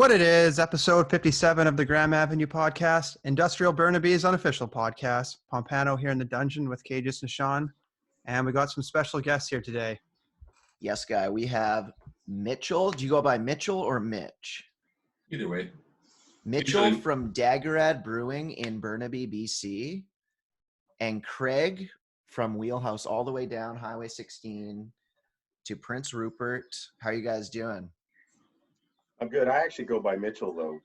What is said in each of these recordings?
What it is, episode 57 of the Graham Avenue podcast, Industrial Burnaby's unofficial podcast. Pompano here in the dungeon with Cages and Sean, and we got some special guests here today. Yes, Guy. We have Mitchell. Do you go by Mitchell or Mitch? Either way. Mitchell Usually. from Daggerad Brewing in Burnaby, BC. And Craig from Wheelhouse all the way down Highway 16 to Prince Rupert. How are you guys doing? I'm good. I actually go by Mitchell, though.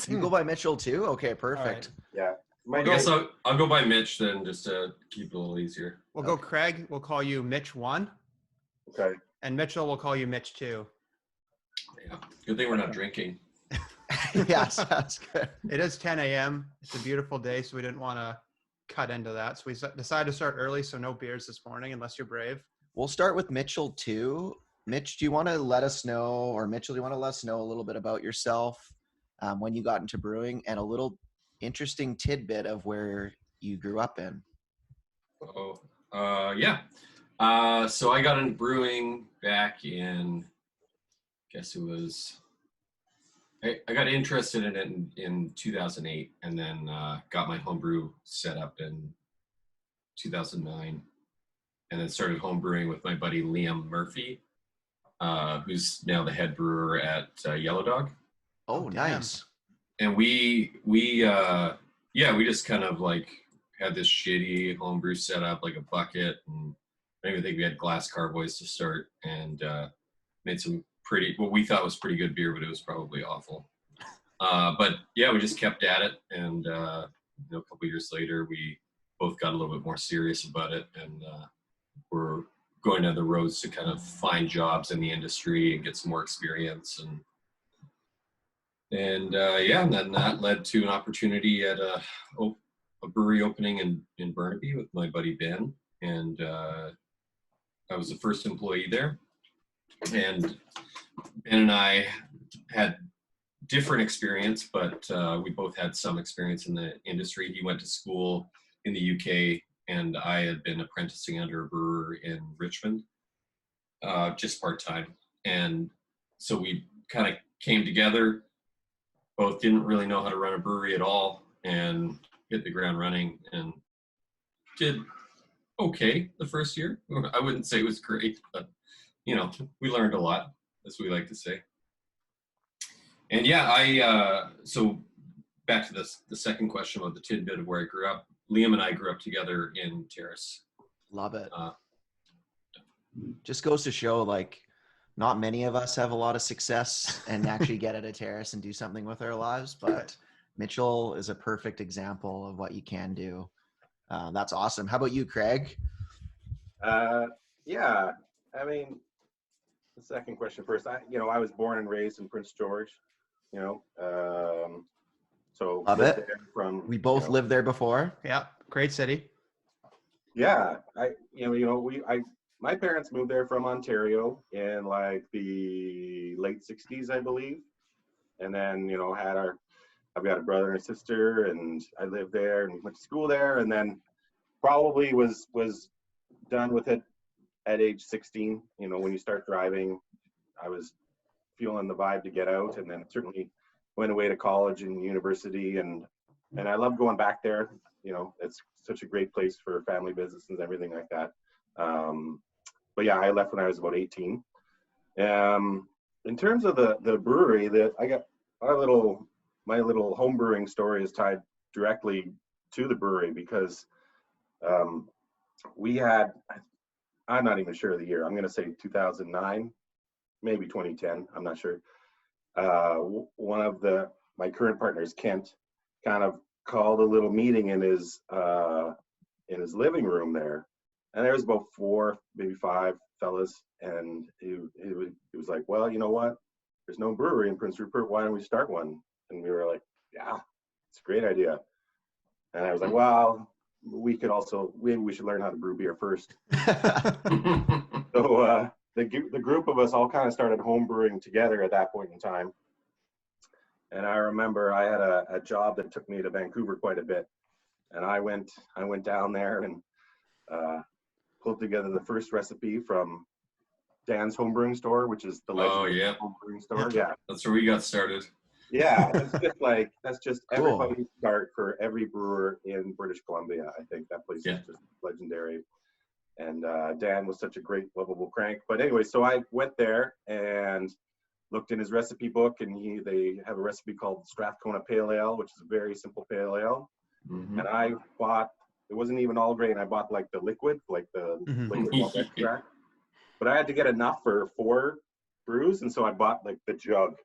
You go by Mitchell too? Okay, perfect. Yeah. I guess I'll go by Mitch then, just to keep it a little easier. We'll go Craig. We'll call you Mitch 1. Okay. And Mitchell, we'll call you Mitch 2. Yeah. Good thing we're not drinking. Yeah, sounds good. It is 10 a.m. It's a beautiful day, so we didn't want to cut into that. So we decided to start early, so no beers this morning unless you're brave. We'll start with Mitchell too. Mitch, do you want to let us know, or Mitchell, do you want to let us know a little bit about yourself, when you got into brewing, and a little interesting tidbit of where you grew up in? Yeah. So I got into brewing back in, I guess it was, I got interested in it in 2008, and then got my homebrew set up in 2009, and then started homebrewing with my buddy Liam Murphy, who's now the head brewer at Yellow Dog. Oh, nice. And we just kind of like had this shitty homebrew set up, like a bucket, and I don't even think we had glass carboys to start, and made some what we thought was pretty good beer, but it was probably awful. But yeah, we just kept at it, and a couple years later, we both got a little bit more serious about it, and we're going down the roads to kind of find jobs in the industry and get some more experience, and then that led to an opportunity at a brewery opening in Burnaby with my buddy Ben, and I was the first employee there. And Ben and I had different experience, but we both had some experience in the industry. He went to school in the UK, and I had been apprenticing under a brewer in Richmond, just part-time. And so we kind of came together, both didn't really know how to run a brewery at all, and hit the ground running, and did okay the first year. I wouldn't say it was great, but we learned a lot, as we like to say. And yeah, so back to the second question about the tidbit of where I grew up. Liam and I grew up together in Terrace. Love it. Just goes to show, like, not many of us have a lot of success and actually get at a Terrace and do something with our lives, but Mitchell is a perfect example of what you can do. That's awesome. How about you, Craig? Yeah. I mean, the second question first. I was born and raised in Prince George. So love it. We both lived there before. Yeah, great city. Yeah, my parents moved there from Ontario in like the late 60s, I believe. And then, I've got a brother and a sister, and I lived there and went to school there, and then probably was done with it at age 16. When you start driving, I was feeling the vibe to get out, and then certainly went away to college and university, and I love going back there. It's such a great place for family business and everything like that. But yeah, I left when I was about 18. In terms of the brewery, that I got my little home brewing story is tied directly to the brewery, because we had, I'm not even sure of the year, I'm going to say 2009, maybe 2010, I'm not sure. One of my current partners, Kent, kind of called a little meeting in his living room there, and there was about 4, maybe 5 fellas, and he was like, well, you know what? There's no brewery in Prince Rupert. Why don't we start one? And we were like, yeah, it's a great idea. And I was like, well, we should learn how to brew beer first. So the group of us all kind of started home brewing together at that point in time. And I remember I had a job that took me to Vancouver quite a bit, and I went down there and pulled together the first recipe from Dan's Homebrewing Store, which is the Oh, legendary yeah. homebrewing store. Yeah. That's where we got started. Yeah, that's just Cool. everybody's start for every brewer in British Columbia. I think that place Yeah. is just legendary. And Dan was such a great, lovable crank. But anyway, so I went there and looked in his recipe book, and they have a recipe called Strathcona Pale Ale, which is a very simple pale ale. Mhm. And I bought, it wasn't even all grain. I bought like the liquid, like the liquid malt extract. But I had to get enough for 4 brews, and so I bought like the jug,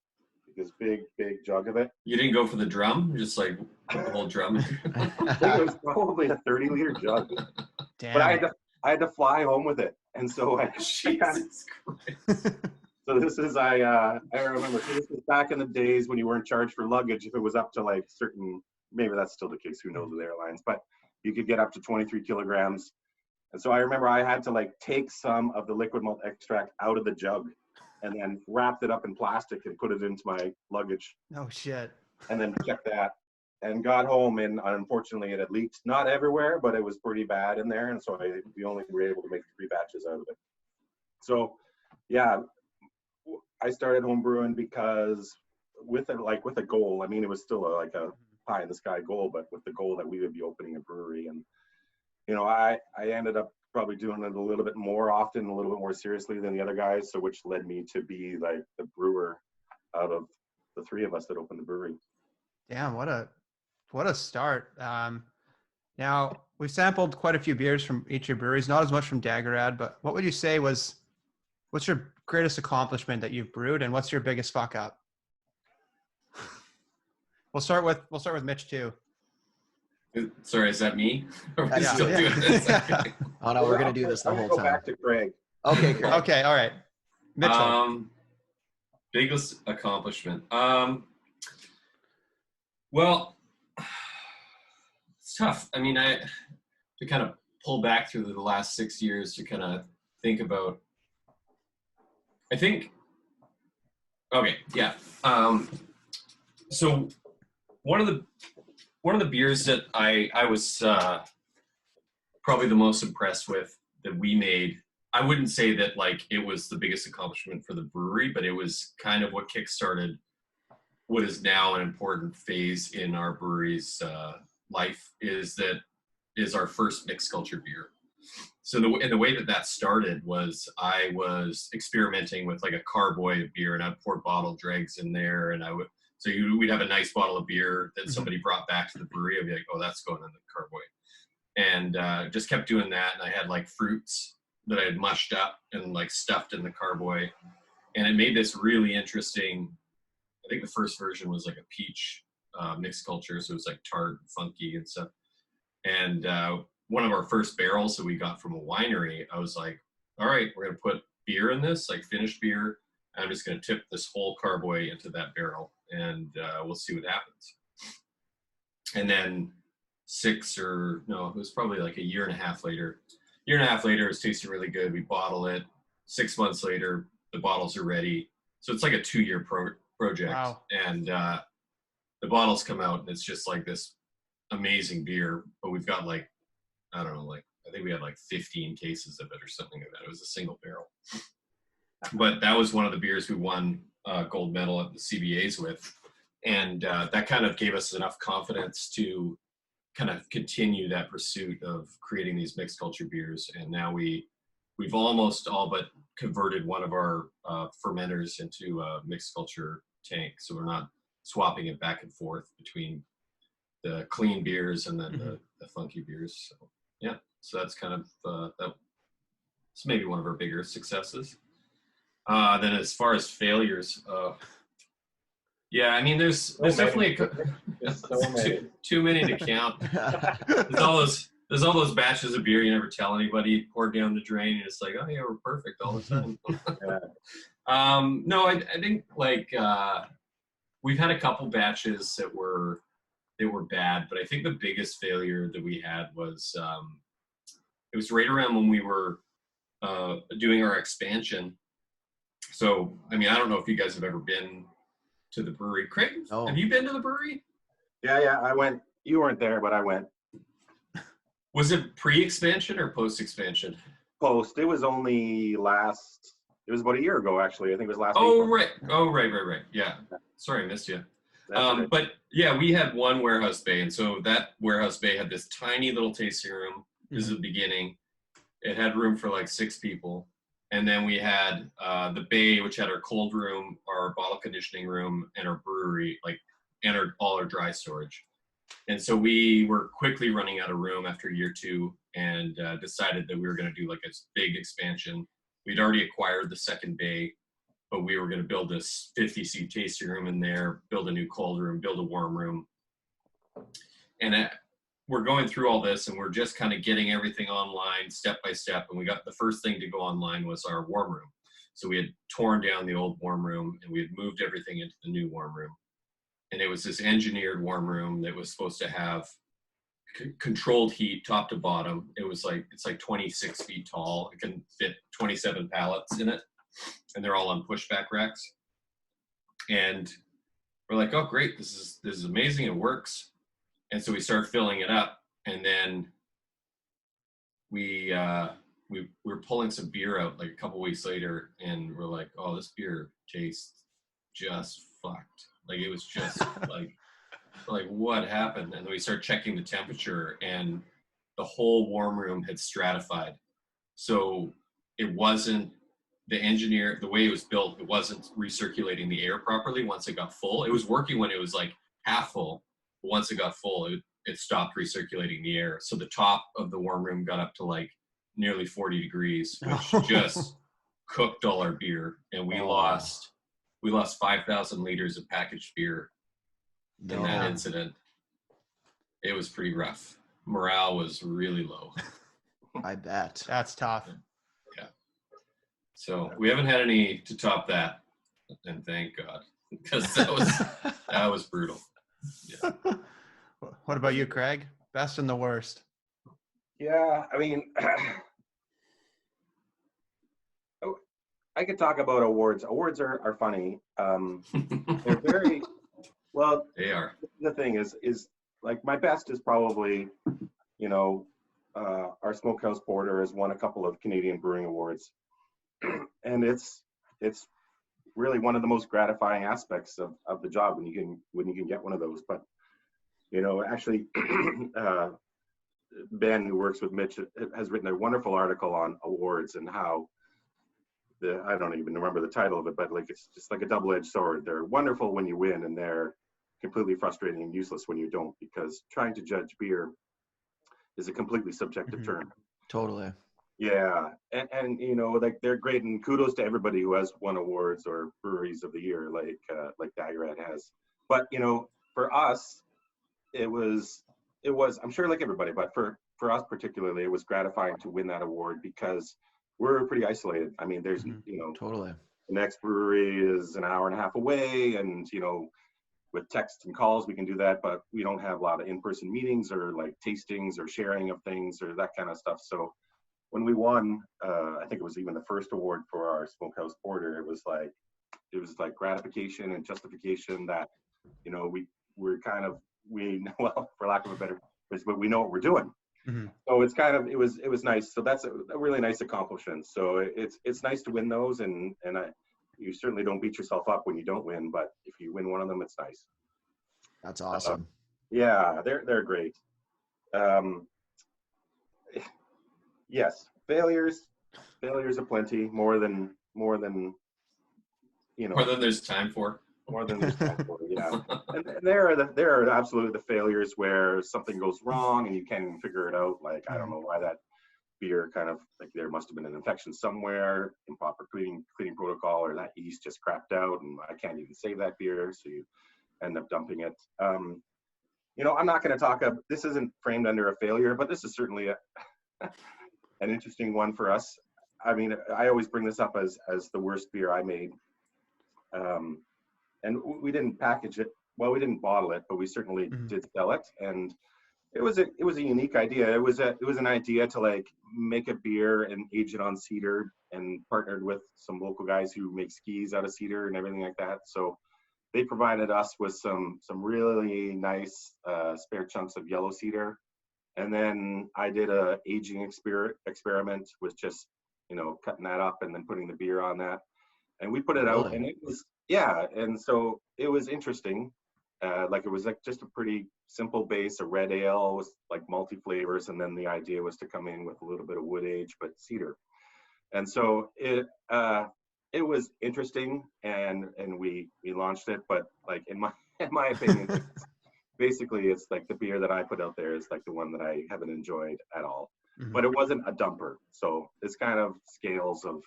this big jug of it. You didn't go for the drum, just like the whole drum. I think it was probably a 30-liter jug. Damn. But I had to fly home with it, and so Jesus Christ. So this is I remember. So this was back in the days when you weren't charged for luggage if it was up to like certain. Maybe that's still the case. Who knows with airlines? But you could get up to 23 kilograms. And so I remember I had to like take some of the liquid malt extract out of the jug, and then wrapped it up in plastic and put it into my luggage, Oh shit. and then kept that. And got home, and unfortunately it had leaked. Not everywhere, but it was pretty bad in there. And so we only were able to make 3 batches out of it. So, yeah. I started homebrewing because with a goal. I mean, it was still like a pie in the sky goal, but with the goal that we would be opening a brewery. And I ended up probably doing it a little bit more often, a little bit more seriously than the other guys. So which led me to be like the brewer out of the 3 of us that opened the brewery. Damn, what a start. Now we've sampled quite a few beers from each of your breweries, not as much from Daggerad, but what would you say what's your greatest accomplishment that you've brewed, and what's your biggest fuck up? We'll start with Mitch too. Sorry, is that me? Are we Yeah. still doing this? Oh no, we're gonna do this the I'm whole gonna go time. back to Craig. Okay, great. Okay, all right. Mitchell. Biggest accomplishment. Well, it's tough. I mean, to kind of pull back through the last 6 years to kind of think about. I think. Okay, yeah. So one of the beers that I was probably the most impressed with that we made. I wouldn't say that like it was the biggest accomplishment for the brewery, but it was kind of what kickstarted what is now an important phase in our brewery's life. Is our first mixed culture beer. So the way that started was I was experimenting with like a carboy of beer, and I'd pour bottle dregs in there, and we'd have a nice bottle of beer that somebody brought back to the brewery. I'd be like, oh, that's going in the carboy. And just kept doing that. And I had like fruits that I had mushed up and like stuffed in the carboy. And it made this really interesting. I think the first version was like a peach mixed culture. So it was like tart and funky and stuff. And one of our first barrels that we got from a winery, I was like, all right, we're going to put beer in this, like finished beer. I'm just going to tip this whole carboy into that barrel, and we'll see what happens. And then it was probably like a year and a half later. It was tasting really good. We bottle it. 6 months later, the bottles are ready. So it's like a 2-year project. Wow. And the bottles come out, and it's just like this amazing beer. But we've got like, I don't know, like I think we had like 15 cases of it or something like that. It was a single barrel. But that was one of the beers we won gold medal at the CBAs with. And that kind of gave us enough confidence to kind of continue that pursuit of creating these mixed culture beers. And now we've almost all but converted one of our fermenters into a mixed culture tank. So we're not swapping it back and forth between the clean beers and then the funky beers. So, yeah, so that's kind of, that's maybe one of our bigger successes. Then as far as failures, yeah, I mean, there's definitely too many to count. There's all those batches of beer you never tell anybody, pour down the drain, and it's like, oh yeah, we're perfect all the time. No, I think like we've had a couple batches that were bad, but I think the biggest failure that we had was it was right around when we were doing our expansion. So, I mean, I don't know if you guys have ever been to the brewery. Craig, Have you been to the brewery? Yeah, I went. You weren't there, but I went. Was it pre-expansion or post-expansion? Post. It was only last It was about a year ago, actually. I think it was last Oh, April. right. Oh, right. Yeah. Sorry, I missed you. That's okay. But yeah, we had one warehouse bay, and so that warehouse bay had this tiny little tasting room. This is the beginning. It had room for like 6 people, and then we had the bay, which had our cold room, our bottle conditioning room, and our brewery, like, and all our dry storage. And so we were quickly running out of room after year 2, and decided that we were going to do like a big expansion. We'd already acquired the second bay, but we were going to build this 50-seat tasting room in there, build a new cold room, build a warm room. And we're going through all this, and we're just kind of getting everything online step by step. And we got the first thing to go online was our warm room. So we had torn down the old warm room, and we had moved everything into the new warm room. And it was this engineered warm room that was supposed to have controlled heat top to bottom. It's like 26 feet tall. It can fit 27 pallets in it, and they're all on pushback racks. And we're like, oh great, this is amazing, it works. And so we start filling it up, and then we were pulling some beer out like a couple weeks later, and we're like, oh, this beer tastes just fucked. Like, it was just like what happened? And then we start checking the temperature, and the whole warm room had stratified. So it wasn't the way it was built, it wasn't recirculating the air properly once it got full. It was working when it was like half full, but once it got full, it stopped recirculating the air. So the top of the warm room got up to like nearly 40 degrees, which just cooked all our beer, and we lost 5,000 liters of packaged beer in that incident. It was pretty rough. Morale was really low. I bet. That's tough. Yeah. So we haven't had any to top that, and thank God, because that was brutal. Yeah. What about you, Craig? Best and the worst. Yeah, I mean, I could talk about awards. Awards are funny. They're very well. They are. The thing is like, my best is probably, our Smokehouse Porter has won a couple of Canadian Brewing Awards, and it's really one of the most gratifying aspects of the job when you can get one of those. But actually, Ben, who works with Mitch, has written a wonderful article on awards and how I don't even remember the title of it, but like, it's just like a double-edged sword. They're wonderful when you win, and they're completely frustrating and useless when you don't, because trying to judge beer is a completely subjective term. Totally. Yeah, and like, they're great, and kudos to everybody who has won awards or breweries of the year, like Daggerad has. But for us, it was I'm sure like everybody, but for us particularly, it was gratifying to win that award, because we're pretty isolated. I mean, there's Totally. the next brewery is an hour and a half away, and with text and calls we can do that, but we don't have a lot of in-person meetings or like tastings or sharing of things or that kind of stuff. So when we won, I think it was even the first award for our Smokehouse Porter, it was like gratification and justification that we're kind of, well, for lack of a better phrase, but we know what we're doing. Mm-hmm. So it's kind of, it was nice. So that's a really nice accomplishment. So it's nice to win those, and you certainly don't beat yourself up when you don't win, but if you win one of them, it's nice. That's awesome. Yeah, they're great. Yes, failures aplenty, more than More than there's time for. More than there's time for, yeah. And there are absolutely the failures where something goes wrong and you can't even figure it out. Like, I don't know why that beer kind of, like, there must have been an infection somewhere, improper cleaning protocol, or that yeast just crapped out and I can't even save that beer, so you end up dumping it. I'm not going to talk about, this isn't framed under a failure, but this is certainly an interesting one for us. I mean, I always bring this up as the worst beer I made. And we didn't package it. Well, we didn't bottle it, but we certainly did sell it. And it was a unique idea. It was an idea to like make a beer and age it on cedar, and partnered with some local guys who make skis out of cedar and everything like that. So they provided us with some really nice spare chunks of yellow cedar. And then I did a aging experiment with just cutting that up and then putting the beer on that. And we put it out, Really? and it was, yeah. And so it was interesting. Like it was like just a pretty simple base, a red ale with like multi flavors, and then the idea was to come in with a little bit of wood age, but cedar. And so it was interesting, and we launched it. But like in my in my opinion, basically it's like the beer that I put out there is like the one that I haven't enjoyed at all. Mhm. But it wasn't a dumper, so it's kind of scales of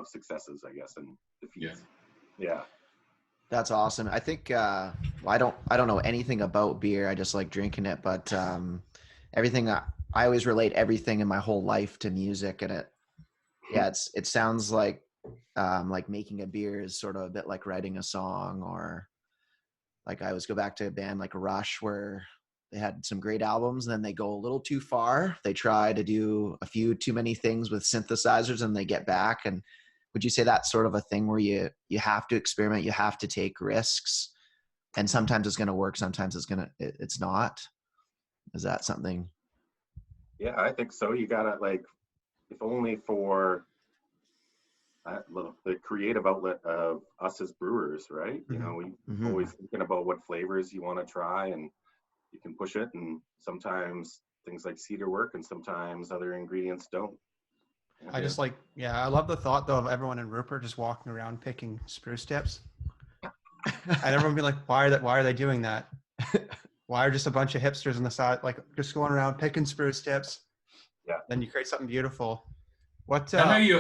successes, I guess, and defeats. Yeah. That's awesome. I think well, I don't know anything about beer. I just like drinking it, but everything I always relate everything in my whole life to music, and it sounds like making a beer is sort of a bit like writing a song, or like I always go back to a band like Rush where they had some great albums and then they go a little too far. They try to do a few too many things with synthesizers and they get back. And would you say that's sort of a thing where you have to experiment, you have to take risks, and sometimes it's going to work, sometimes it's not? Is that something? Yeah, I think so. You gotta, like, if only for the creative outlet of us as brewers, right? We always thinking about what flavors you want to try, and you can push it, and sometimes things like cedar work and sometimes other ingredients don't. I just I love the thought though of everyone in Rupert just walking around picking spruce tips. And everyone be like, why are they doing that? Why are just a bunch of hipsters on the side, like just going around picking spruce tips? Yeah. Then you create something beautiful. What? Is that how you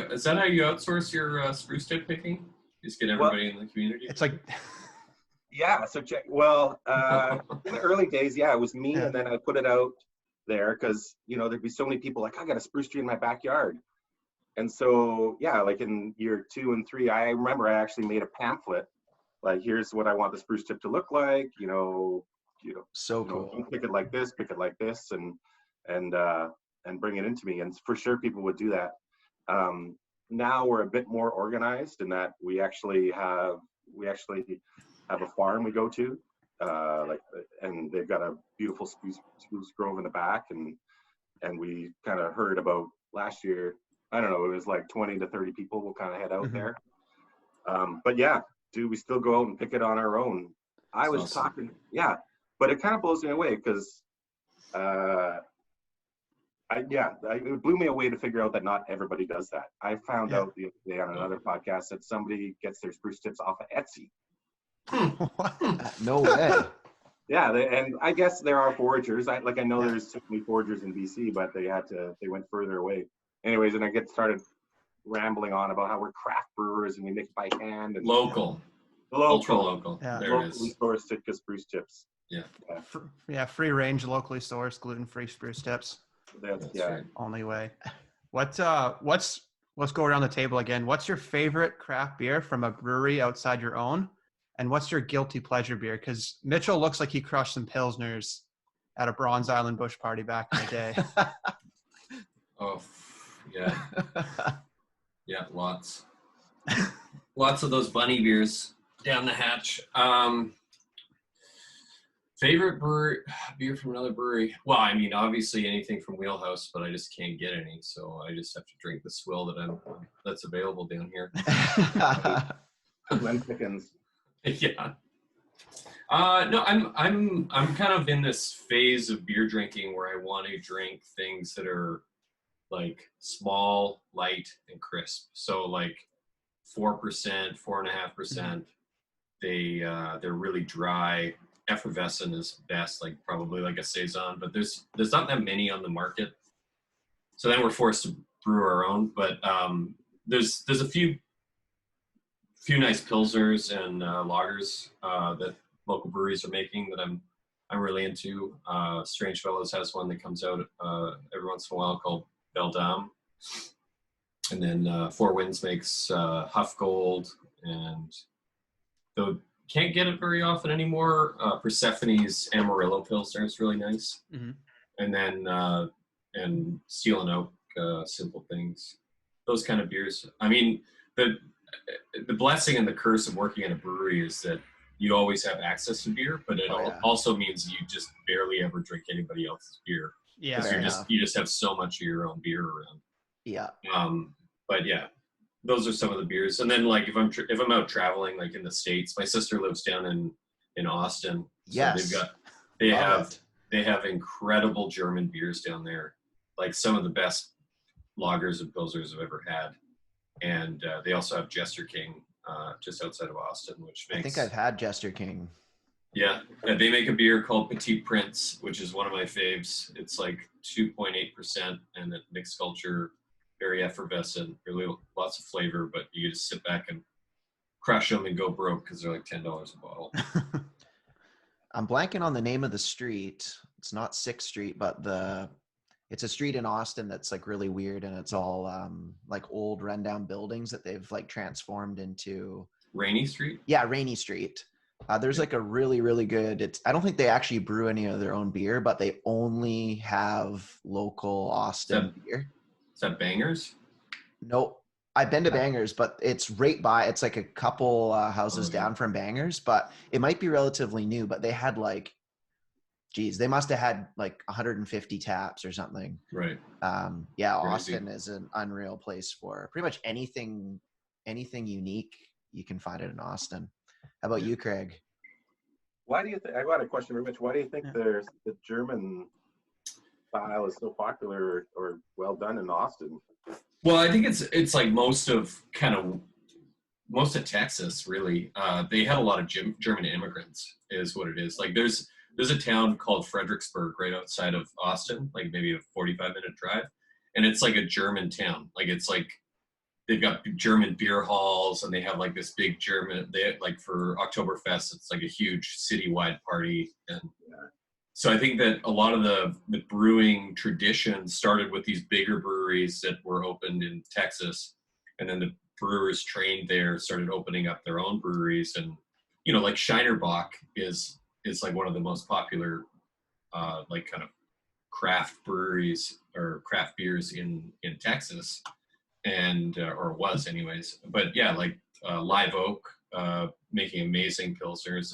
outsource your spruce tip picking? Just get everybody in the community. It's like, yeah. So in the early days, yeah, it was me, and then I put it out there because there'd be so many people like, I got a spruce tree in my backyard, and so yeah, like in year 2 and 3, I remember I actually made a pamphlet, like, here's what I want the spruce tip to look like, So cool. Don't pick it like this, and bring it into me, and for sure people would do that. Now we're a bit more organized in that we actually have a farm we go to, and they've got a beautiful spruce grove in the back, and we kind of heard about last year, I don't know, it was like 20 to 30 people will kind of head out there. But yeah, we still go out and pick it on our own. I was talking, yeah, but it kind of blows me away because it blew me away to figure out that not everybody does that. I found out the other day on another podcast that somebody gets their spruce tips off of Etsy. No way. Yeah, and I guess there are foragers. I know there's so many foragers in BC, but they went further away. Anyways, and I started rambling on about how we're craft brewers and we make it by hand and local, ultra local. Yeah. There locally it is. sourced Sitka spruce tips. Free range, locally sourced, gluten-free spruce tips. That's right. Only way. Let's go around the table again. What's your favorite craft beer from a brewery outside your own? And what's your guilty pleasure beer? Because Mitchell looks like he crushed some Pilsners at a Bronze Island bush party back in the day. Oh, yeah. Yeah, lots. Lots of those bunny beers down the hatch. Favorite beer from another brewery? Well, I mean, obviously anything from Wheelhouse, but I just can't get any, so I just have to drink the swill that's available down here. Glen Pickens. Yeah. No, I'm kind of in this phase of beer drinking where I want to drink things that are like small, light, and crisp. So like 4%, 4.5%. They're really dry. Effervescent is best, like probably like a saison, but there's not that many on the market. So then we're forced to brew our own. But there's a few nice pilsners and lagers that local breweries are making that I'm really into. Strange Fellows has one that comes out every once in a while called Belle Dame. And then Four Winds makes Huff Gold, and though can't get it very often anymore, Persephone's Amarillo Pilsner is really nice. Mm-hmm. And then and Steel and Oak, Simple Things. Those kind of beers. I mean, the blessing and the curse of working in a brewery is that you always have access to beer, but it also means you just barely ever drink anybody else's beer. Yeah, because you just have so much of your own beer around. Yeah. But yeah, those are some of the beers. And then like if I'm out traveling, like in the States, my sister lives down in Austin. So Yes. they have incredible German beers down there, like some of the best lagers and pilsners I've ever had. And they also have Jester King just outside of Austin, which makes. I think I've had Jester King. Yeah, they make a beer called Petit Prince, which is one of my faves. It's like 2.8%, and it mixed culture, very effervescent, really lots of flavor. But you just sit back and crush them and go broke because they're like $10 a bottle. I'm blanking on the name of the street. It's not 6th Street, but it's a street in Austin that's like really weird, and it's all like old rundown buildings that they've like transformed into. Rainy Street? Yeah, Rainy Street. There's like a really, really good, I don't think they actually brew any of their own beer, but they only have local Austin beer. Is that Bangers? Nope. I've been to Bangers, but it's right by, it's like a couple houses down from Bangers, but it might be relatively new, but they had like, geez, they must have had like 150 taps or something. Right. Yeah, Crazy. Austin is an unreal place for pretty much anything unique you can find it in Austin. How about you, Craig? Why do you think, I got a question for Mitch. Why do you think the German style is so popular or well done in Austin? Well, I think it's like most of Texas, really. They had a lot of German immigrants, is what it is. Like there's a town called Fredericksburg right outside of Austin, like maybe a 45-minute drive, and it's like a German town. Like it's like they've got German beer halls, and they have like this big German. They like for Oktoberfest, it's like a huge citywide party, and so I think that a lot of the brewing tradition started with these bigger breweries that were opened in Texas, and then the brewers trained there started opening up their own breweries, and like Shinerbach is like one of the most popular like kind of craft breweries or craft beers in Texas, and or was anyways. But yeah, like Live Oak making amazing pilsners.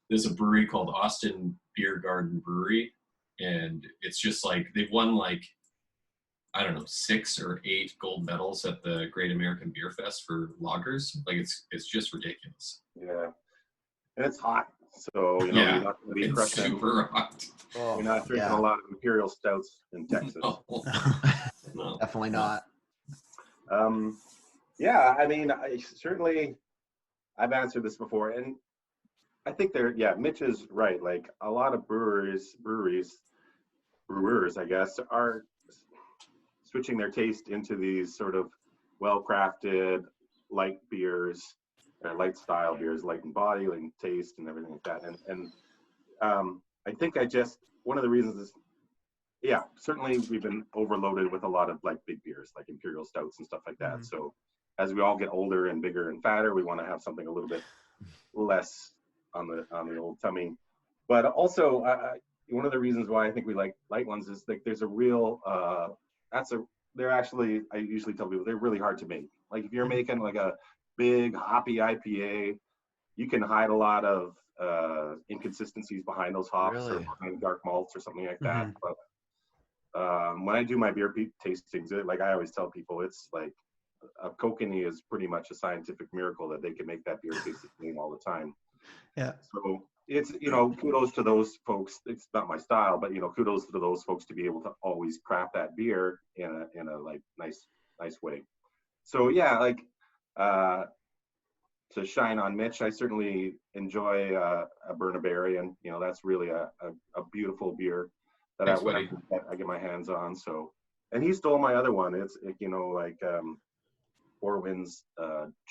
There's a brewery called Austin Beer Garden Brewery, and it's just like they've won like I don't know 6 or 8 gold medals at the Great American Beer Fest for lagers. Like it's just ridiculous. Yeah, and it's hot, so you're not going to be it's crushing. super hot. You're not drinking a lot of imperial stouts in Texas. No. Definitely not. Yeah, I mean, I've answered this before, and I think Mitch is right. Like a lot of brewers, I guess, are switching their taste into these sort of well-crafted light beers, or light style beers, light in body, light in taste, and everything like that. And I think one of the reasons is, certainly we've been overloaded with a lot of like big beers, like imperial stouts and stuff like that. Mm-hmm. So as we all get older and bigger and fatter, we want to have something a little bit less on the old tummy. But also, one of the reasons why I think we like light ones is like there's a real they're actually, I usually tell people, they're really hard to make. Like if you're making like a big hoppy IPA, you can hide a lot of inconsistencies behind those hops or behind dark malts or something like that. Mm-hmm. But when I do my beer tastings, like I always tell people, it's like a kokanee is pretty much a scientific miracle that they can make that beer taste the same all the time. Yeah. So it's, kudos to those folks. It's not my style, but kudos to those folks to be able to always craft that beer in a like nice way. So yeah, like to shine on Mitch, I certainly enjoy a Burnaberry, and that's really a beautiful beer that I get my hands on. So, and he stole my other one. It's like Four Winds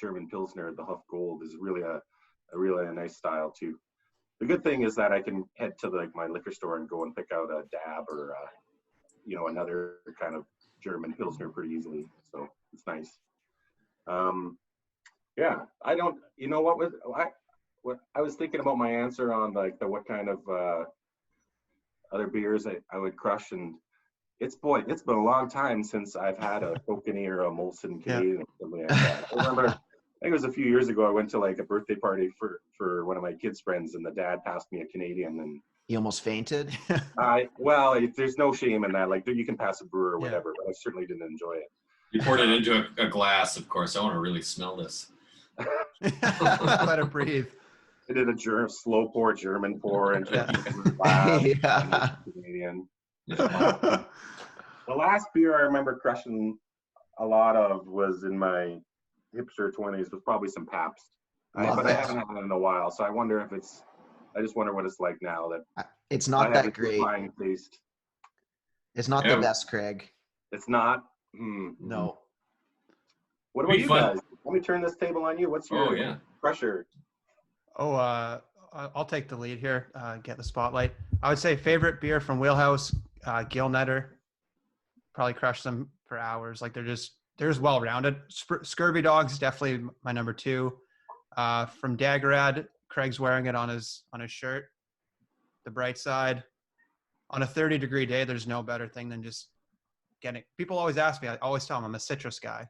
German Pilsner, the Huff Gold, is really a nice style too. The good thing is that I can head to like my liquor store and go and pick out a Dab or another kind of German Pilsner pretty easily. So it's nice. Yeah, I don't. What I was thinking about my answer on like what kind of other beers I would crush, and it's been a long time since I've had a kokanee or a Molson Canadian or something like that. I remember, I think it was a few years ago, I went to like a birthday party for one of my kids' friends, and the dad passed me a Canadian, and you almost fainted. There's no shame in that. Like you can pass a brewer or whatever, but I certainly didn't enjoy it. You poured it into a glass, of course. I want to really smell this. Let it breathe. I did a slow pour, German pour into Yeah. a glass. Yeah. Canadian. Yeah. The last beer I remember crushing a lot of was in my hipster 20s, was probably some Pabst. Love But I it. haven't had it in a while, so I just wonder what it's like now that It's I not have that this great. refined taste. It's not Yeah. the best, Craig. It's not. No. What about Be you fun. guys? Let me turn this table on you. What's your Oh yeah. crusher? Oh, I'll take the lead here. Get the spotlight. I would say favorite beer from Wheelhouse, Gilnetter. Probably crush them for hours. Like they're just well rounded. Scurvy Dog's definitely my number 2. From Daggerad, Craig's wearing it on his shirt. The Bright Side. On a 30-degree day, there's no better thing than just getting. People always ask me. I always tell them I'm a citrus guy.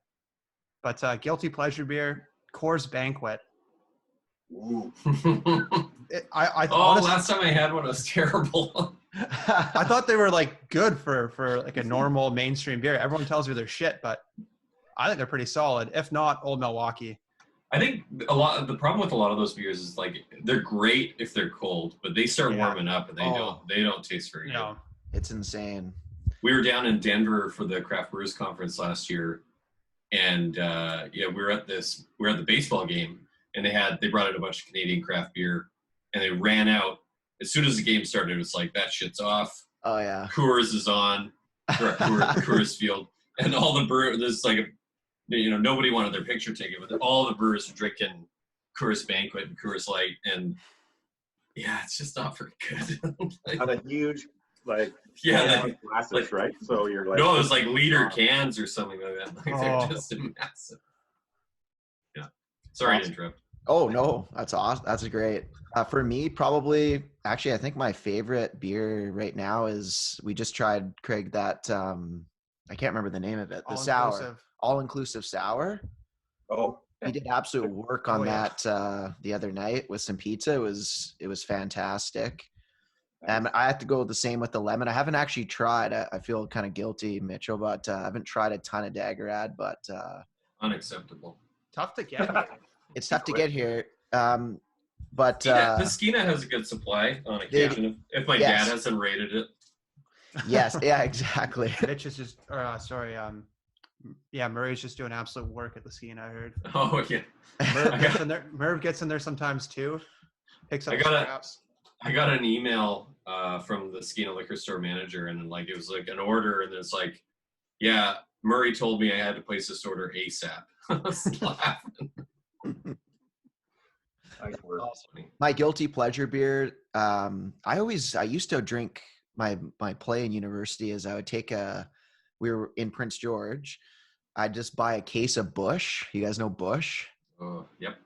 But guilty pleasure beer, Coors Banquet. Ooh. I Honestly, last time I had one, it was terrible. I thought they were like good for like a normal mainstream beer. Everyone tells me they're shit, but I think they're pretty solid. If not, Old Milwaukee. I think the problem with a lot of those beers is like they're great if they're cold, but they start warming up and they don't taste very good. It's insane. We were down in Denver for the Craft Brewers Conference last year, and we were at the baseball game, and they brought in a bunch of Canadian craft beer, and they ran out as soon as the game started. It was like that shit's off. Oh yeah. Coors is on, Coors Field, and all the brewers. There's like nobody wanted their picture taken, but all the brewers were drinking Coors Banquet and Coors Light, and yeah, it's just not very good. On a huge glasses, right? So you're like, no, it was like liter cans or something like that. Like they're just massive. Yeah. Sorry to interrupt. Oh no, that's awesome. That's great. For me, probably actually, I think my favorite beer right now is we just tried, Craig, that I can't remember the name of it. The sour, all-inclusive sour. Oh, he did absolute work on that the other night with some pizza. It was fantastic. And I have to go the same with the lemon. I haven't actually tried. I feel kind of guilty, Mitchell, but I haven't tried a ton of Daggerad. But unacceptable. Tough to get. It's tough to get here. But Paskina has a good supply on occasion. If my dad hasn't rated it. Yes. Yeah. Exactly. Mitch is just. Murray's just doing absolute work at the ski, I heard. Oh yeah. Merv gets in there sometimes too. Picks up scraps. I got an email from the Skeena liquor store manager, and like it was like an order, and it's like, yeah, Murray told me I had to place this order ASAP. I was laughing. My guilty pleasure beer. I used to drink my play in university as I would take we were in Prince George. I'd just buy a case of Bush. You guys know Bush? Yep.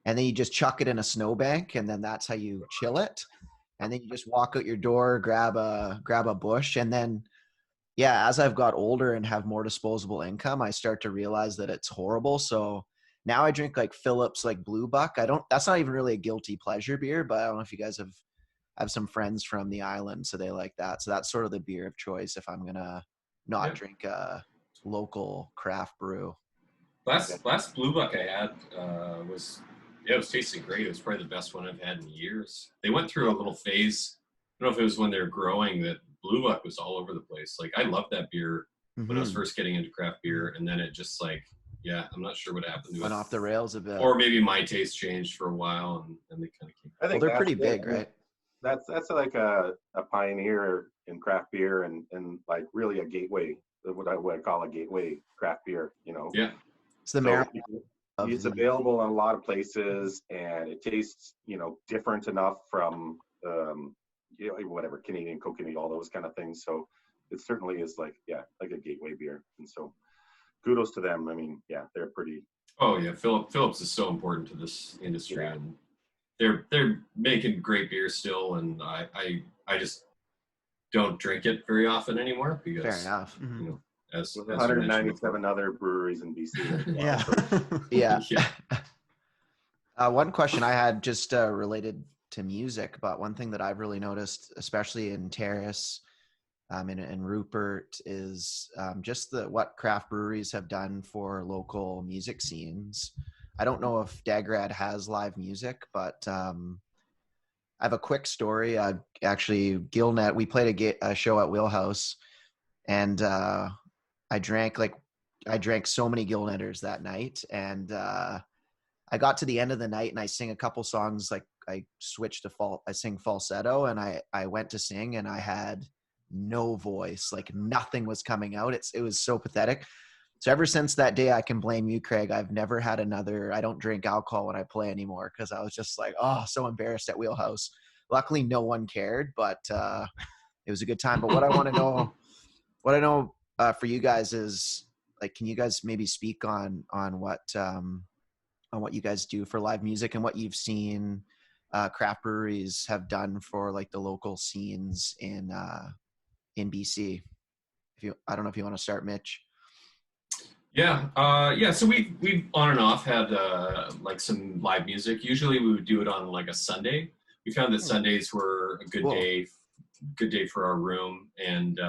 And then you just chuck it in a snowbank, and then that's how you chill it. And then you just walk out your door, grab a Bush, and then, yeah, as I've got older and have more disposable income, I start to realize that it's horrible. So now I drink like Phillips, like Blue Buck. That's not even really a guilty pleasure beer, but I don't know if you guys have some friends from the island, so they like that. So that's sort of the beer of choice if I'm gonna not drink a local craft brew. Last Blue Buck I had it was tasting great. It was probably the best one I've had in years. They went through a little phase. I don't know if it was when they were growing that Blue Buck was all over the place. Like I loved that beer when I was first getting into craft beer, and then it just like, I'm not sure what happened to it. Went off the rails a bit. Or maybe my taste changed for a while, and they kind of came. I think they're pretty big, right? That's like a pioneer in craft beer and like really a gateway. What I call a gateway craft beer. Yeah. It's the it's available in a lot of places, and it tastes, different enough from, whatever, Canadian coconut, all those kind of things. So it certainly is like a gateway beer. And so kudos to them. I mean, they're pretty. Oh yeah. Phillips is so important to this industry, and they're making great beer still. And I just don't drink it very often anymore because fair enough. As 197 other breweries in BC. Yeah. One question I had just related to music, but one thing that I've really noticed, especially in Terrace, and Rupert is just what craft breweries have done for local music scenes. I don't know if Dagrad has live music, but I have a quick story. Actually, Gilnet, we played a show at Wheelhouse, and I drank so many Gilnetters that night, and I got to the end of the night and I sing a couple songs. Like I switched to I sing falsetto, and I went to sing and I had no voice, like nothing was coming out. It was so pathetic. So ever since that day, I can blame you, Craig. I've never had I don't drink alcohol when I play anymore, because I was just like, oh, so embarrassed at Wheelhouse. Luckily, no one cared, but it was a good time. But what I know for you guys is, like, can you guys maybe speak on what you guys do for live music and what you've seen craft breweries have done for like the local scenes in BC? I don't know if you want to start, Mitch. Yeah. So we've on and off had like some live music. Usually we would do it on like a Sunday. We found that Sundays were a good day for our room, and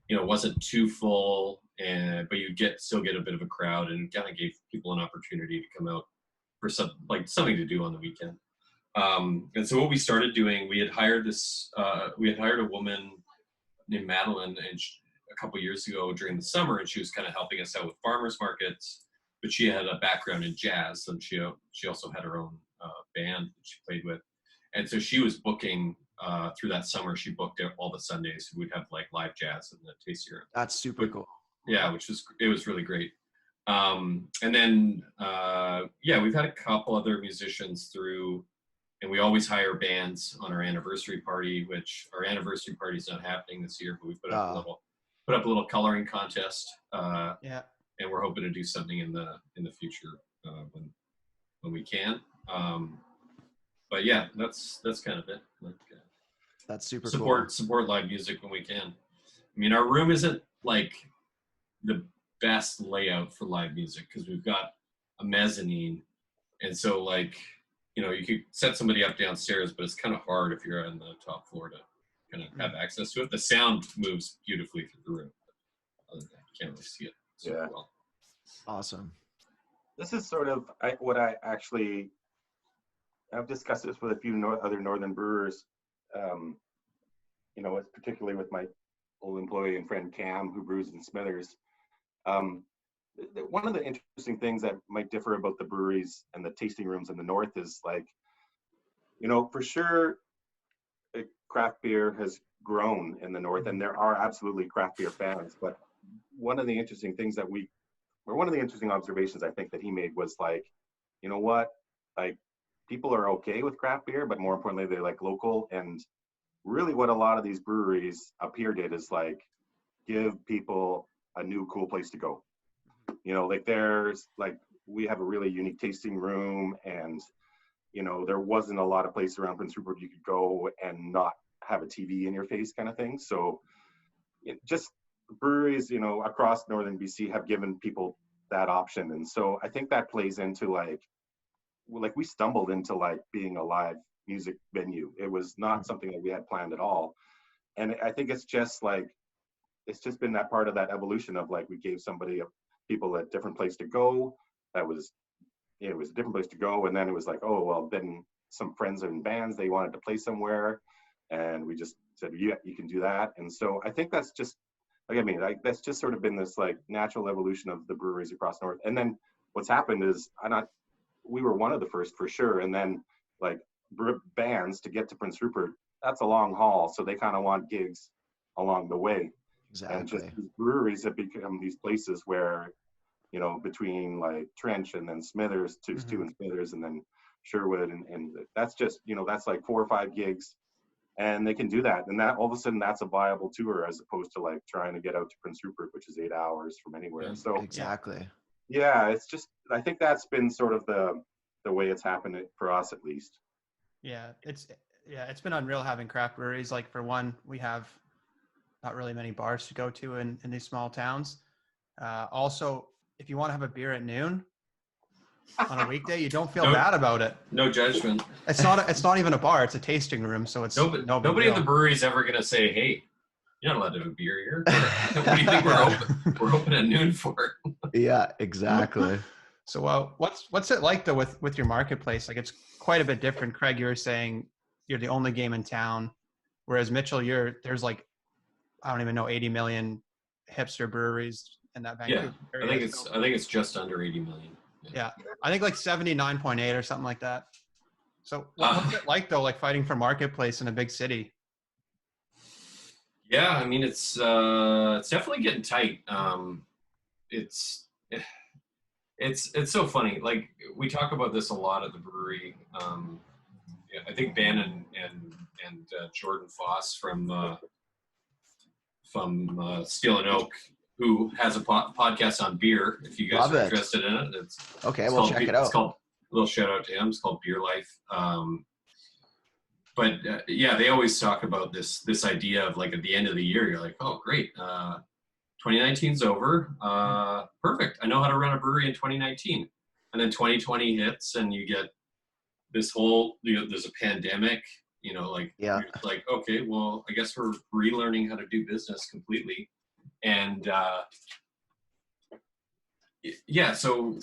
it wasn't too full, but you'd still get a bit of a crowd, and kind of gave people an opportunity to come out for something to do on the weekend. And so what we started doing, we had hired a woman named Madeline, and a couple years ago during the summer, and she was kind of helping us out with farmers markets, but she had a background in jazz, and she also had her own band that she played with. And so she was booking through that summer. She booked all the Sundays. We'd have like live jazz in the tasting room. That's super cool. Yeah, it was really great. And then we've had a couple other musicians through, and we always hire bands on our anniversary party, which our anniversary party is not happening this year, but we put up a little coloring contest. And we're hoping to do something in the future when we can. But yeah, that's kind of it. Like, that's super cool. Support live music when we can. I mean, our room isn't like the best layout for live music because we've got a mezzanine, and so like you could set somebody up downstairs, but it's kind of hard if you're on the top floor to kind of have access to it. The sound moves beautifully through the room. Other than that, you can't really see it super well. Awesome. This is sort of I've discussed this with a few other northern brewers. It's particularly with my old employee and friend Cam, who brews in Smithers. One of the interesting things that might differ about the breweries and the tasting rooms in the north is, like, for sure, craft beer has grown in the north, and there are absolutely craft beer fans. But one of the interesting observations I think that he made was, like, you know what, like, people are okay with craft beer, but more importantly, they like local. And really what a lot of these breweries up here did is, like, give people a new cool place to go. We have a really unique tasting room, and there wasn't a lot of places around Prince Rupert you could go and not have a TV in your face, kind of thing. So just breweries across northern BC have given people that option. And so I think that plays into like we stumbled into like being a live music venue. It was not something that we had planned at all. And I think it's just been that part of that evolution of, like, we gave people a different place to go. It was a different place to go. And then it was like, oh, well, then some friends in bands, they wanted to play somewhere. And we just said, yeah, you can do that. And so I think that's just, that's just sort of been this like natural evolution of the breweries across north. And then what's happened is, we were one of the first for sure. And then, like, bands to get to Prince Rupert, that's a long haul. So they kind of want gigs along the way. Exactly. And just these breweries have become these places where, between like Trench and then Smithers, two and Smithers, and then Sherwood, and that's just, that's like 4 or 5 gigs, and they can do that. And that all of a sudden that's a viable tour, as opposed to like trying to get out to Prince Rupert, which is 8 hours from anywhere. Yeah, so exactly. Yeah, it's just, I think that's been sort of the way it's happened for us, at least. It's been unreal having craft breweries. Like, for one, we have not really many bars to go to in these small towns. Also, if you want to have a beer at noon on a weekday, you don't feel bad about it. No judgment. It's not even a bar; it's a tasting room. So it's nobody in the brewery is ever gonna say, "Hey, You're not allowed to have a beer here. What do you think we're open at noon for? Yeah, exactly. So what's it like though with your marketplace? Like it's quite a bit different. Craig, you were saying you're the only game in town, whereas Mitchell, there's like I don't even know 80 million hipster breweries in that Yeah, Vancouver I area. think it's just under 80 million. Yeah, I think like 79.8 or something like that. So what's it like though, like fighting for marketplace in a big city? Yeah, I mean it's definitely getting tight. It's it's so funny. Like we talk about this a lot at the brewery. Yeah, I think Ben and Jordan Foss from Steel and Oak, who has a podcast on beer. If you guys Love are it. interested in it, Okay, it's we'll called check it It's out. called a little shout out to him. It's called Beer Life. But yeah, they always talk about this idea of like at the end of the year, you're like, oh great, 2019's over. Perfect. I know how to run a brewery in 2019. And then 2020 hits and you get this whole, there's a pandemic, like, Yeah. you're just like, okay, well, I guess we're relearning how to do business completely. And yeah, so,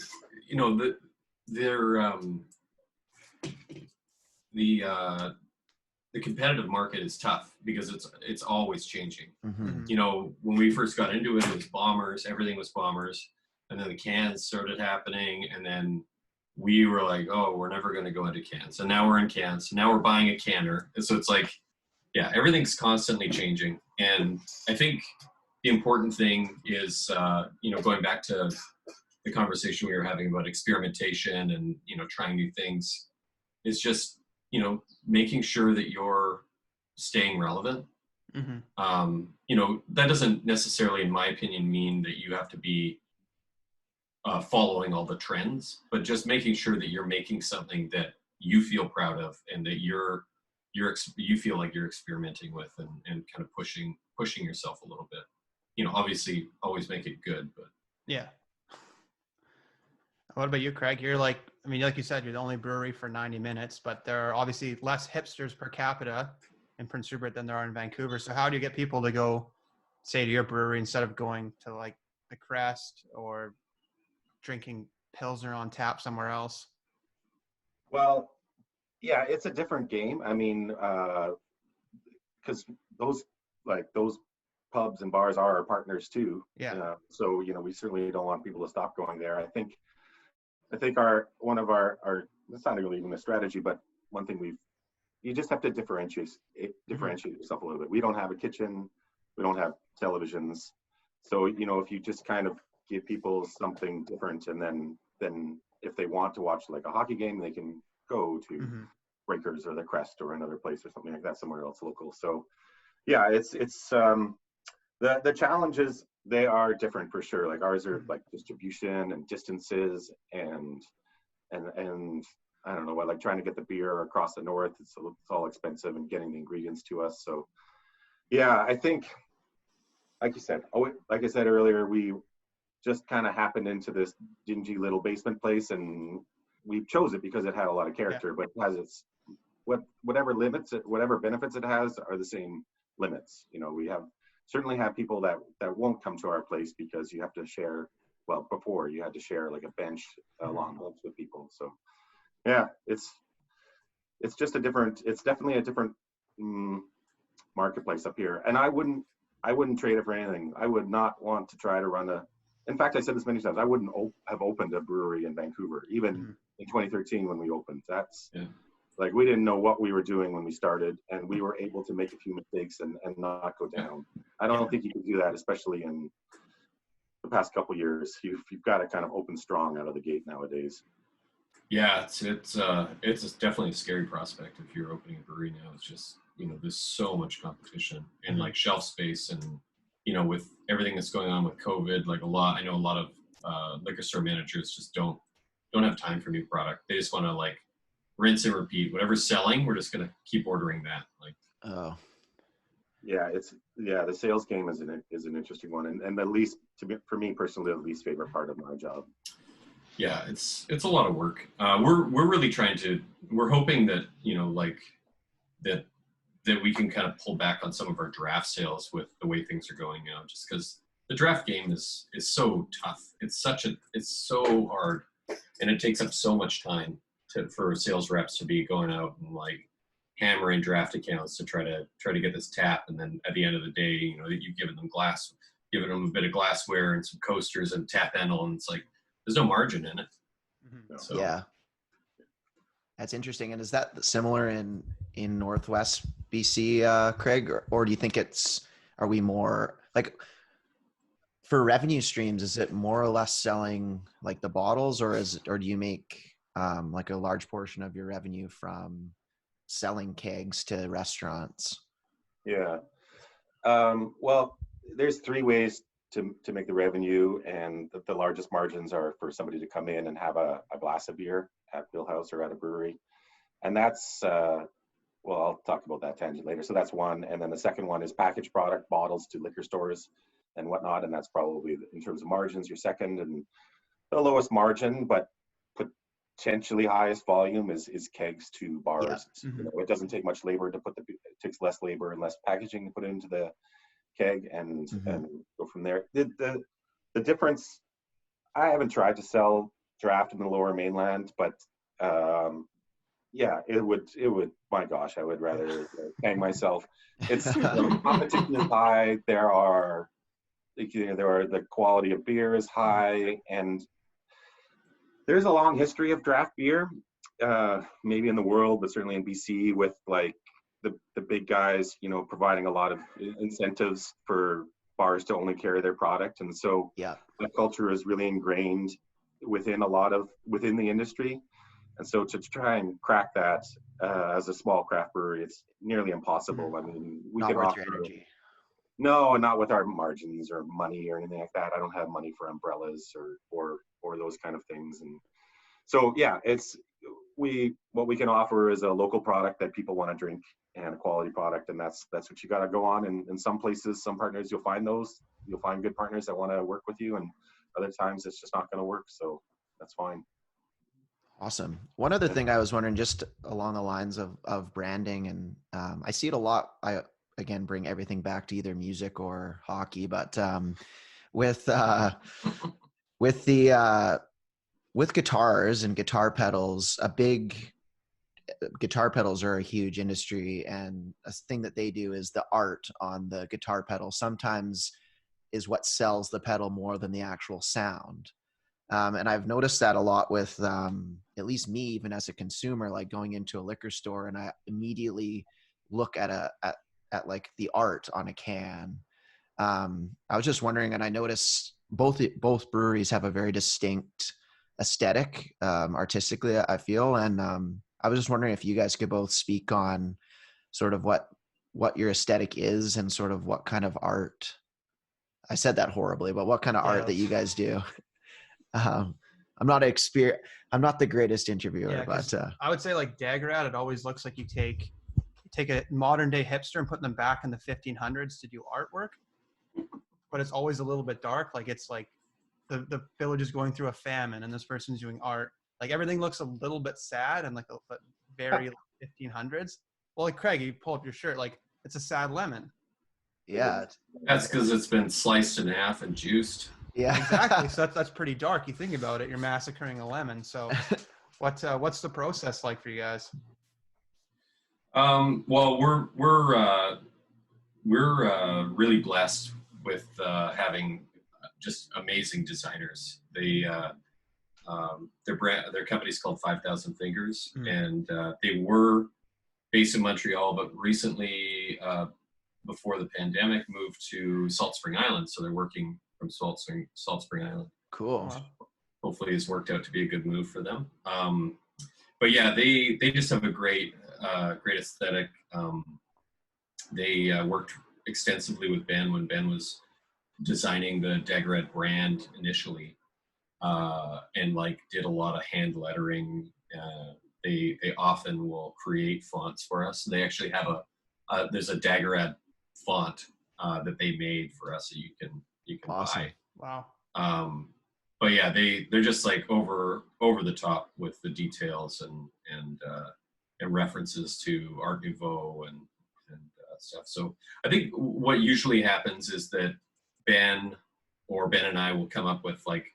the competitive market is tough because it's always changing. Mm-hmm. When we first got into it was bombers, everything was bombers, and then the cans started happening, and then we were like, oh, we're never going to go into cans, and now we're in cans, now we're buying a canner, and so it's like, yeah, everything's constantly changing. And I think the important thing is going back to the conversation we were having about experimentation and trying new things, is just making sure that you're staying relevant. That doesn't necessarily, in my opinion, mean that you have to be following all the trends, but just making sure that you're making something that you feel proud of and that you feel like you're experimenting with and kind of pushing yourself a little bit. Obviously always make it good, but Yeah. What about you, Craig? You're like, I mean, like you said, you're the only brewery for 90 minutes, but there are obviously less hipsters per capita in Prince Rupert than there are in Vancouver. So how do you get people to go, say, to your brewery instead of going to like the Crest or drinking Pilsner on tap somewhere else? Well, yeah, it's a different game. I mean, because those pubs and bars are our partners too. Yeah. So we certainly don't want people to stop going there. I think one of our that's not really even a strategy, but one thing you just have to differentiate yourself a little bit. We don't have a kitchen, we don't have televisions, so if you just kind of give people something different, and then if they want to watch like a hockey game, they can go to Breakers or the Crest or another place or something like that somewhere else local. So yeah, it's the challenges, they are different for sure. Like ours are like distribution and distances and I don't know, like trying to get the beer across the north, it's all expensive, and getting the ingredients to us. So yeah, I think like I said earlier, we just kind of happened into this dingy little basement place, and we chose it because it had a lot of character, but it has its whatever benefits it has are the same limits. We certainly have people that won't come to our place because you have to share. Well, before you had to share like a bench along lunch with people. So yeah, it's definitely a different marketplace up here. And I wouldn't trade it for anything. I would not want to try to run in fact, I said this many times, I wouldn't have opened a brewery in Vancouver, even in 2013 when we opened. That's like, we didn't know what we were doing when we started, and we were able to make a few mistakes and not go down. I don't think you can do that, especially in the past couple of years. You've got to kind of open strong out of the gate nowadays. Yeah, it's definitely a scary prospect if you're opening a brewery now. It's just there's so much competition and like shelf space, and with everything that's going on with COVID, like I know a lot of liquor store managers just don't have time for new product. They just want to like rinse and repeat. Whatever's selling, we're just gonna keep ordering that. Like, oh. Yeah, the sales game is an interesting one, and the least, for me personally, the least favorite part of my job. Yeah, it's a lot of work. We're really we're hoping that like that that we can kind of pull back on some of our draft sales with the way things are going now, just because the draft game is so tough. It's so hard, and it takes up so much time for sales reps to be going out and like hammering draft accounts to try to get this tap, and then at the end of the day, you know, you've given them a bit of glassware and some coasters and tap handle, and it's like there's no margin in it. Mm-hmm. So, Yeah, that's interesting. And is that similar in Northwest BC, Craig, or do you think are we more like for revenue streams? Is it more or less selling like the bottles, or do you make like a large portion of your revenue from selling kegs to restaurants? Yeah. Well, there's three ways to make the revenue, and the largest margins are for somebody to come in and have a glass of beer at Wheelhouse or at a brewery. And that's, well, I'll talk about that tangent later. So that's one. And then the second one is packaged product, bottles to liquor stores and whatnot. And that's probably, in terms of margins, your second. And the lowest margin, but potentially highest volume is kegs to bars. Yeah. Mm-hmm. You know, it doesn't take much labor to it takes less labor and less packaging to put it into the keg and go from there. The difference, I haven't tried to sell draft in the Lower Mainland, but yeah, it would, my gosh, I would rather hang myself. It's, you know, the competition is high. The quality of beer is high, and there's a long history of draft beer, maybe in the world, but certainly in BC, with like the big guys, you know, providing a lot of incentives for bars to only carry their product. And so Yeah, that culture is really ingrained within the industry. And so to try and crack that as a small craft brewery, it's nearly impossible. I mean, we not can worth offer, your energy. no, not with our margins or money or anything like that. I don't have money for umbrellas or those kind of things. And so, yeah, what we can offer is a local product that people want to drink and a quality product. And that's what you got to go on. And in some places, some partners, you'll find good partners that want to work with you. And other times it's just not going to work. So that's fine. Awesome. One other thing I was wondering, just along the lines of branding, and I see it a lot. I, again, bring everything back to either music or hockey, but with with guitars and guitar pedals, guitar pedals are a huge industry, and a thing that they do is the art on the guitar pedal sometimes is what sells the pedal more than the actual sound. And I've noticed that a lot with at least me, even as a consumer, like going into a liquor store and I immediately look at like the art on a can. I was just wondering, and I noticed both breweries have a very distinct aesthetic artistically, I feel. And I was just wondering if you guys could both speak on sort of what your aesthetic is and sort of what kind of art. I said that horribly, but what kind of art that you guys do? I'm not the greatest interviewer, but I would say like Daggerad, it always looks like you take a modern day hipster and put them back in the 1500s to do artwork, but it's always a little bit dark. Like it's like the village is going through a famine and this person's doing art. Like everything looks a little bit sad and like a very 1500s. Well, like Craig, you pull up your shirt, like it's a sad lemon. yeah, that's because it's been sliced in half and juiced. yeah, Exactly. So that's pretty dark. You think about it, you're massacring a lemon. So what's the process like for you guys? Well, we're really blessed with having just amazing designers. Their company's called 5,000 Fingers, and they were based in Montreal, but recently, before the pandemic, moved to Salt Spring Island. So they're working from Salt Spring Island. cool. Hopefully, it's worked out to be a good move for them. But yeah, they just have a great aesthetic. They worked extensively with Ben when Ben was designing the Daggerad brand initially, and like did a lot of hand lettering. They often will create fonts for us. They actually have there's a Daggerad font that they made for us that you can Awesome. buy. Wow. But yeah, they're just like over the top with the details and references to Art Nouveau and that stuff. So I think what usually happens is that Ben and I will come up with like,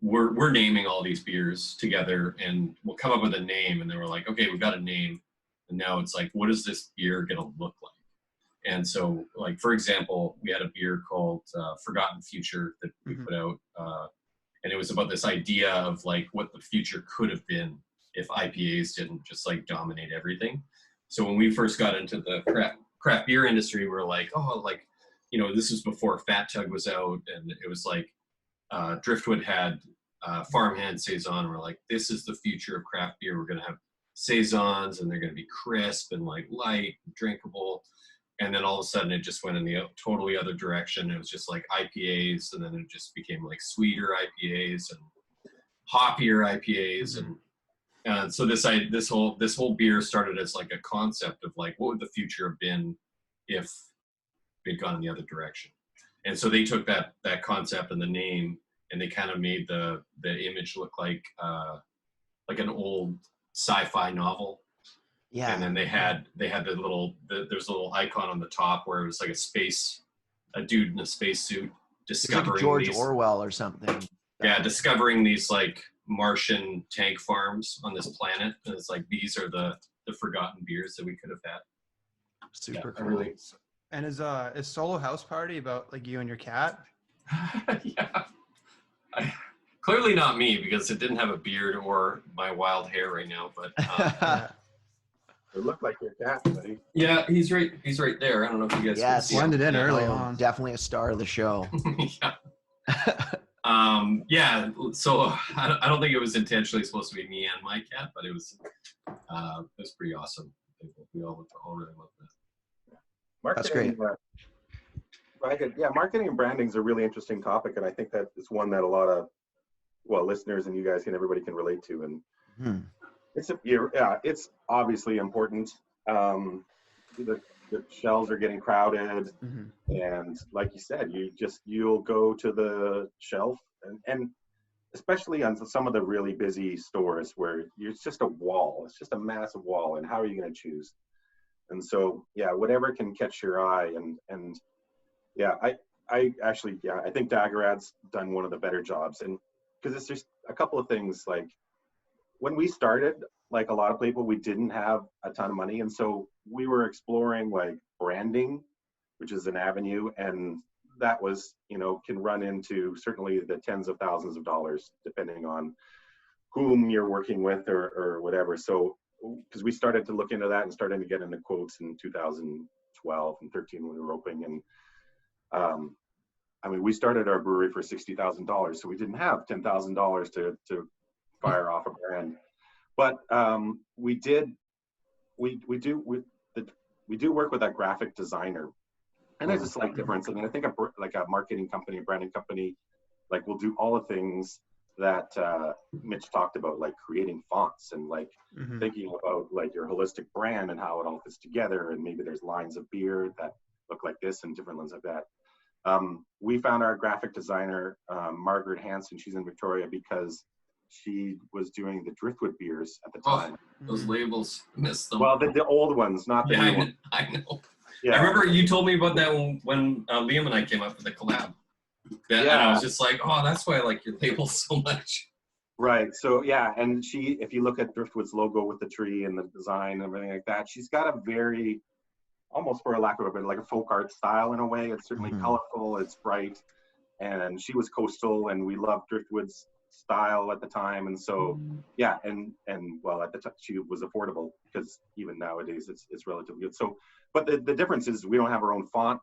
we're naming all these beers together, and we'll come up with a name, and then we're like, okay, we've got a name, and now it's like, what is this beer gonna look like? And so, like, for example, we had a beer called Forgotten Future that we put out, and it was about this idea of like what the future could have been if IPAs didn't just like dominate everything. So when we first got into the craft beer industry, we were like, oh, like, you know, this was before Fat Tug was out, and it was like Driftwood had Farmhand Saison. We're like, this is the future of craft beer. We're going to have Saisons, and they're going to be crisp and like light and drinkable. And then all of a sudden it just went in the totally other direction. It was just like IPAs, and then it just became like sweeter IPAs and hoppier IPAs. And so this whole beer started as like a concept of like, what would the future have been if we'd gone in the other direction? And so they took that concept and the name, and they kind of made the image look like an old sci-fi novel. Yeah. And then they had there's a little icon on the top where it was like a dude in a spacesuit discovering like George Orwell or something. Yeah, discovering these like Martian tank farms on this planet. And it's like, these are the forgotten beers that we could have had. Super Yeah, cool. really. And is Solo House Party about like you and your cat? Yeah. Clearly not me, because it didn't have a beard or my wild hair right now, but Yeah. It looked like your cat, buddy. yeah, he's right there. I don't know if you guys can Yes. see him. Blended in Yeah. early Oh, on. definitely a star of the show. Yeah. Yeah, so I don't think it was intentionally supposed to be me and my cat, but it was pretty awesome. I think we all really loved that. Marketing, That's great. Marketing and branding is a really interesting topic, and I think that it's one that a lot of listeners and you guys everybody can relate to. And it's obviously important. The shelves are getting crowded, and like you said, you'll go to the shelf, and especially on some of the really busy stores where it's just a wall. It's just a massive wall, and how are you going to choose? And so, yeah, whatever can catch your eye, and yeah, I think Daggerad's done one of the better jobs, and because it's just a couple of things. Like when we started, like a lot of people, we didn't have a ton of money, and so we were exploring like branding, which is an avenue, and that was, can run into certainly the tens of thousands of dollars depending on whom you're working with or whatever. So because we started to look into that and started to get into quotes in 2012 and 13 when we were opening, and we started our brewery for $60,000, so we didn't have $10,000 to fire off a brand. But we do work with a graphic designer, and there's a slight difference. I mean, I think a marketing company, a branding company, like will do all the things that Mitch talked about, like creating fonts and like thinking about like your holistic brand and how it all fits together. And maybe there's lines of beer that look like this and different lines like that. We found our graphic designer, Margaret Hansen. She's in Victoria because she was doing the Driftwood beers at the time. Those labels, missed them. Well, the old ones, not the new ones. I know. Yeah. I remember you told me about that when Liam and I came up with the collab. And I was just like, oh, that's why I like your labels so much. Right. So yeah, and if you look at Driftwood's logo with the tree and the design and everything like that, she's got a very, almost for a lack of a better, like a folk art style in a way. It's certainly colorful, it's bright, and she was coastal, and we loved Driftwood's style at the time. And so yeah, and well, at the time she was affordable, because even nowadays it's relatively good. So, but the difference is we don't have our own font,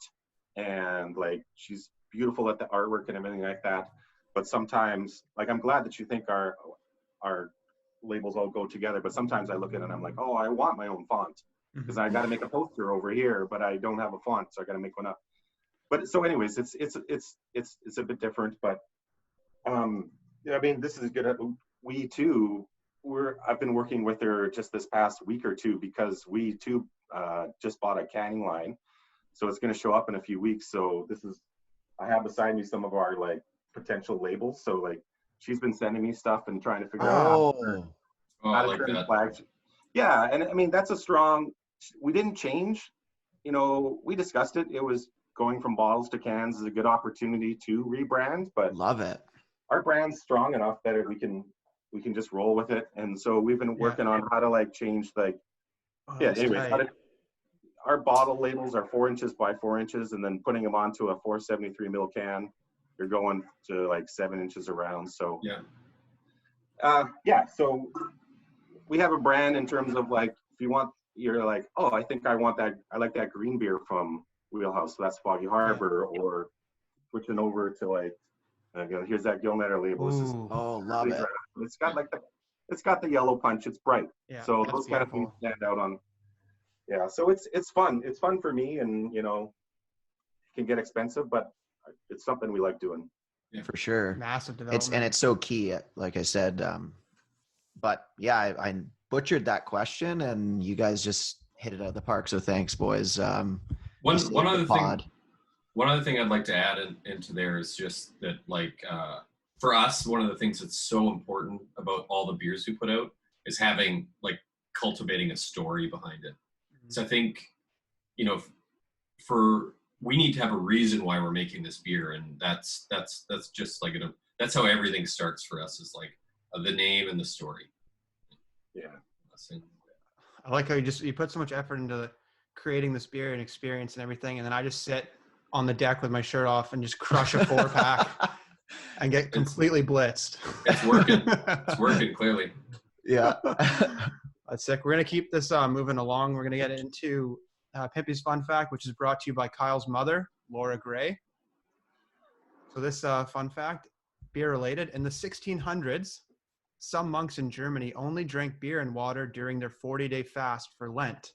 and like she's beautiful at the artwork and everything like that. But sometimes, like, I'm glad that you think our labels all go together, but sometimes I look at it and I'm like, oh, I want my own font, because I got to make a poster over here, but I don't have a font, so I got to make one up. But so anyways, it's a bit different, but this is good. I've been working with her just this past week or two, because we too just bought a canning line, so it's going to show up in a few weeks. So I have beside me some of our like potential labels. So like she's been sending me stuff and trying to figure out how to turn flags. Yeah, and I mean that's a strong. We didn't change you know, we discussed it. It was going from bottles to cans is a good opportunity to rebrand, but Love it. our brand's strong enough that we can just roll with it. And so we've been working on how to like change like Oh, yeah. that's Anyways, tight. our bottle labels are 4 inches by 4 inches, and then putting them onto a 473 ml can, you're going to like 7 inches around. So Yeah. So we have a brand in terms of like if you want, you're like, oh, I think I want that. I like that green beer from Wheelhouse. So that's Foggy Harbor, or switching over to like, here's that Gilnetter label. This is Ooh, Oh, love it. it's got like it's got the yellow punch. It's bright. yeah, So that's those kind of things beautiful. stand out on. Yeah, so it's fun. It's fun for me, and you know, it can get expensive, but it's something we like doing. For sure. Massive And development. it's so key, like I said. But yeah, I butchered that question, and you guys just hit it out of the park. So thanks, boys. You One saved one the other pod. thing. One other thing I'd like to add into there is just that, like, for us, one of the things that's so important about all the beers we put out is having, like, cultivating a story behind it. So I think, you know, we need to have a reason why we're making this beer, and that's just like that's how everything starts for us, is like the name and the story. Yeah. I like how you put so much effort into creating this beer and experience and everything, and then I just sit on the deck with my shirt off and just crush a 4-pack and get completely blitzed. It's working. It's working clearly. Yeah. That's sick. We're gonna keep this moving along. We're gonna get into Pimpy's fun fact, which is brought to you by Kyle's mother, Laura Gray. So this fun fact, beer related, in the 1600s, some monks in Germany only drank beer and water during their 40-day fast for Lent.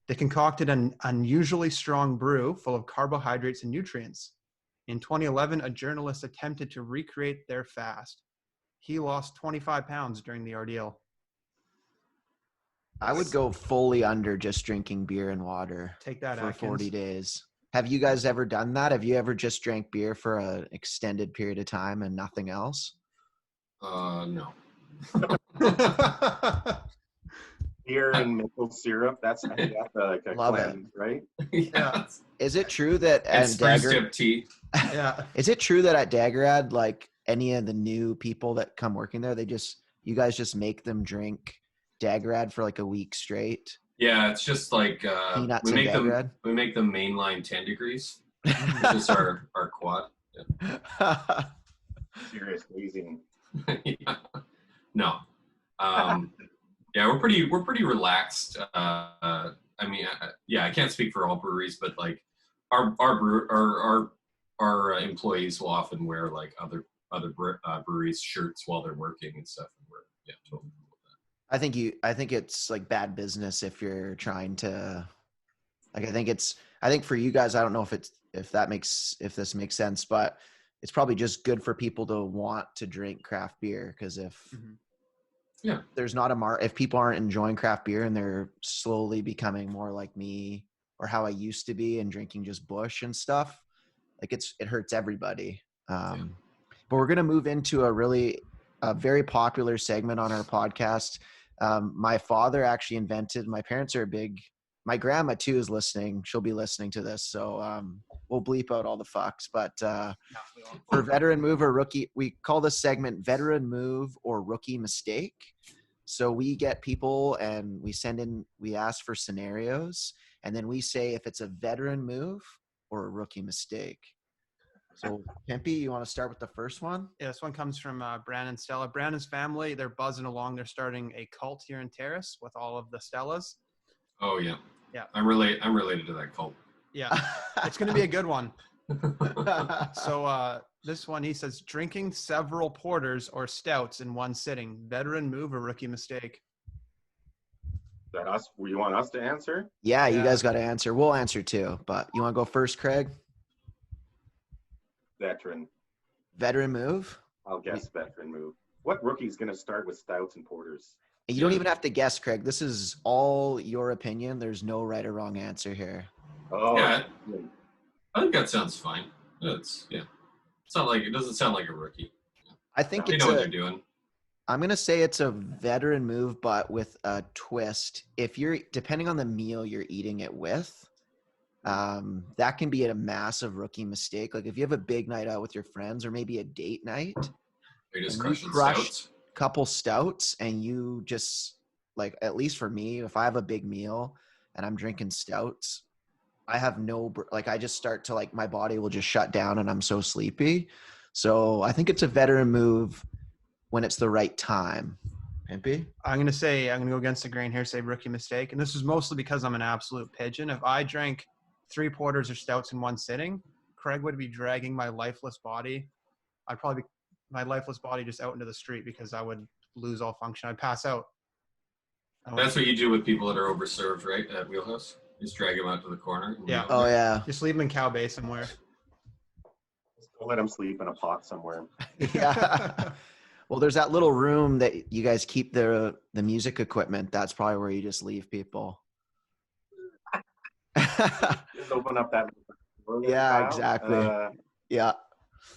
They concocted an unusually strong brew full of carbohydrates and nutrients. In 2011, a journalist attempted to recreate their fast. He lost 25 pounds during the ordeal. I would go fully under just drinking beer and water Take that, for Atkins. 40 days. Have you guys ever done that? Have you ever just drank beer for an extended period of time and nothing else? No. Beer and maple syrup. That's I think that's like a Love cleanse, right? Yeah. Is it true that And at spruce Dagger, tip tea. Yeah. is it true that at Daggerad, like any of the new people that come working there, you guys just make them drink Daggerad for like a week straight? Yeah, it's just like Peanuts we and make them mainline 10 degrees. Which is our quad. Serious hazing. Yeah. No. Yeah, we're pretty relaxed. I mean, I can't speak for all breweries, but like our employees will often wear like other breweries shirts while they're working and stuff. And we're totally cool with that. I think it's like bad business if you're trying to, like, I think for you guys, I don't know if this makes sense, but it's probably just good for people to want to drink craft beer. Cause if there's not if people aren't enjoying craft beer and they're slowly becoming more like me or how I used to be and drinking just Busch and stuff, like it hurts everybody. But we're going to move into a very popular segment on our podcast. My father actually my parents are my grandma too is listening. She'll be listening to this. So we'll bleep out all the fucks, but for veteran move or rookie, we call this segment veteran move or rookie mistake. So we get people and we ask for scenarios, and then we say if it's a veteran move or a rookie mistake. So Pimpy, you want to start with the first one? Yeah, this one comes from Brandon Stella. Brandon's family, they're buzzing along. They're starting a cult here in Terrace with all of the Stellas. Oh yeah. Yeah. I'm related to that cult. Yeah. It's going to be a good one. So this one, he says, drinking several porters or stouts in one sitting, veteran move or rookie mistake? Is that us? You want us to answer? Yeah, you Yeah. guys got to answer. We'll answer too, but you want to go first, Craig? Veteran. Veteran move? I'll guess veteran move. What rookie's going to start with stouts and porters? You don't even have to guess, Craig. This is all your opinion. There's no right or wrong answer here. Oh, Yeah. I think that sounds fine. It's it doesn't sound like a rookie. I think They know what they're doing. I'm going to say it's a veteran move, but with a twist. Depending on the meal you're eating it with, That can be a massive rookie mistake. Like if you have a big night out with your friends or maybe a date night, Are you just and you crushing crush stouts? a couple stouts and you just like, at least for me, if I have a big meal and I'm drinking stouts, I have like I just start to like my body will just shut down and I'm so sleepy. So I think it's a veteran move when it's the right time. Pimpy? I'm going to go against the grain here, say rookie mistake. And this is mostly because I'm an absolute pigeon. If I drank 3 porters or stouts in one sitting, Craig would be dragging my lifeless body. I'd probably be my lifeless body just out into the street because I would lose all function. I'd pass out. That's what you do with people that are overserved, right? At Wheelhouse, just drag them out to the corner. And Yeah. leave them Oh there. yeah. Just leave them in cow bay somewhere. Don't let them sleep in a pot somewhere. Yeah. Well, there's that little room that you guys keep the music equipment. That's probably where you just leave people. Just open up that. Yeah, Kyle. exactly. Yeah.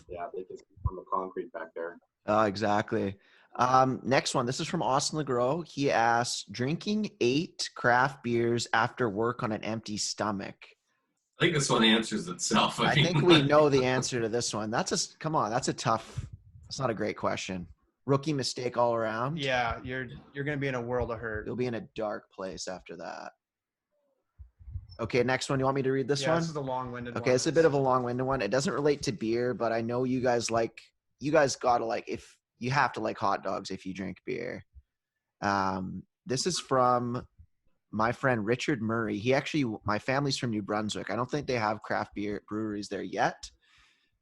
Yeah, they can sleep on the concrete back there. Exactly. Next one. This is from Austin LeGros. He asks, drinking 8 craft beers after work on an empty stomach. I think this one answers itself. I think we know the answer to this one. Come on. That's it's not a great question. Rookie mistake all around. Yeah, you're going to be in a world of hurt. You'll be in a dark place after that. Okay, next one. You want me to read this Yeah, one? this is a long-winded one. Okay, it's a bit of a long-winded one. It doesn't relate to beer, but I know you guys gotta like, if you have to like hot dogs if you drink beer. This is from my friend Richard Murray. My family's from New Brunswick. I don't think they have craft beer breweries there yet.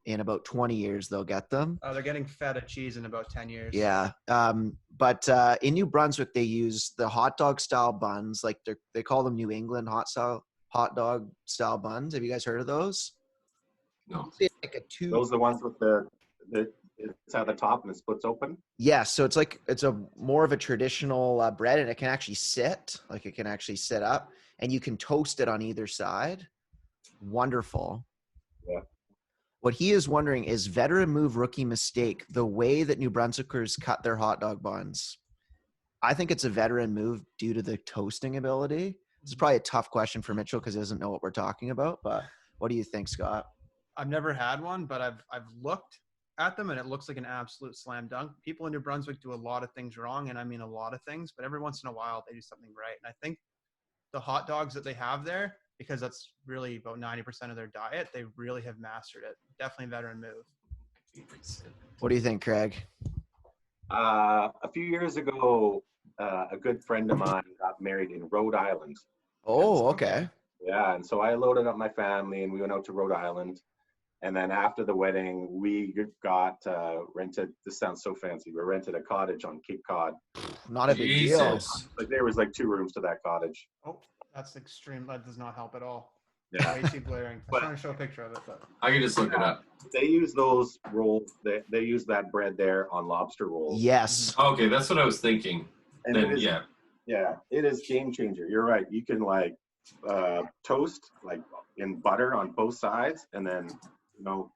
In about 20 years, they'll get them. Oh, they're getting feta cheese in about 10 years. Yeah. But in New Brunswick, they use the hot dog style buns. Like they call them New England hot dog style buns. Have you guys heard of those? No. It's like a two. Those are the ones with the it's at the top and it splits open. Yes. So it's a more of a traditional bread, and it can actually sit up, and you can toast it on either side. Wonderful. Yeah. What he is wondering is veteran move, rookie mistake, the way that New Brunswickers cut their hot dog buns. I think it's a veteran move due to the toasting ability. This is probably a tough question for Mitchell because he doesn't know what we're talking about, but what do you think, Scott? I've never had one, but I've looked at them and it looks like an absolute slam dunk. People in New Brunswick do a lot of things wrong, and I mean a lot of things, but every once in a while they do something right. And I think the hot dogs that they have there, because that's really about 90% of their diet, they really have mastered it. Definitely a veteran move. What do you think, Craig? A few years ago, a good friend of mine got married in Rhode Island. Oh, okay. Yeah, and so I loaded up my family and we went out to Rhode Island. And then after the wedding, we got rented. This sounds so fancy. We rented a cottage on Cape Cod. Not a big deal. Jesus. Like there was like 2 rooms to that cottage. Oh, that's extreme. That does not help at all. Yeah. Way too glaring. I'm But- trying to show a picture of it, but I can just look it up. They use those rolls. They use that bread there on lobster rolls. Yes. Okay, that's what I was thinking. And Then it is, yeah, yeah, it is game changer. You're right. You can like toast like in butter on both sides, and then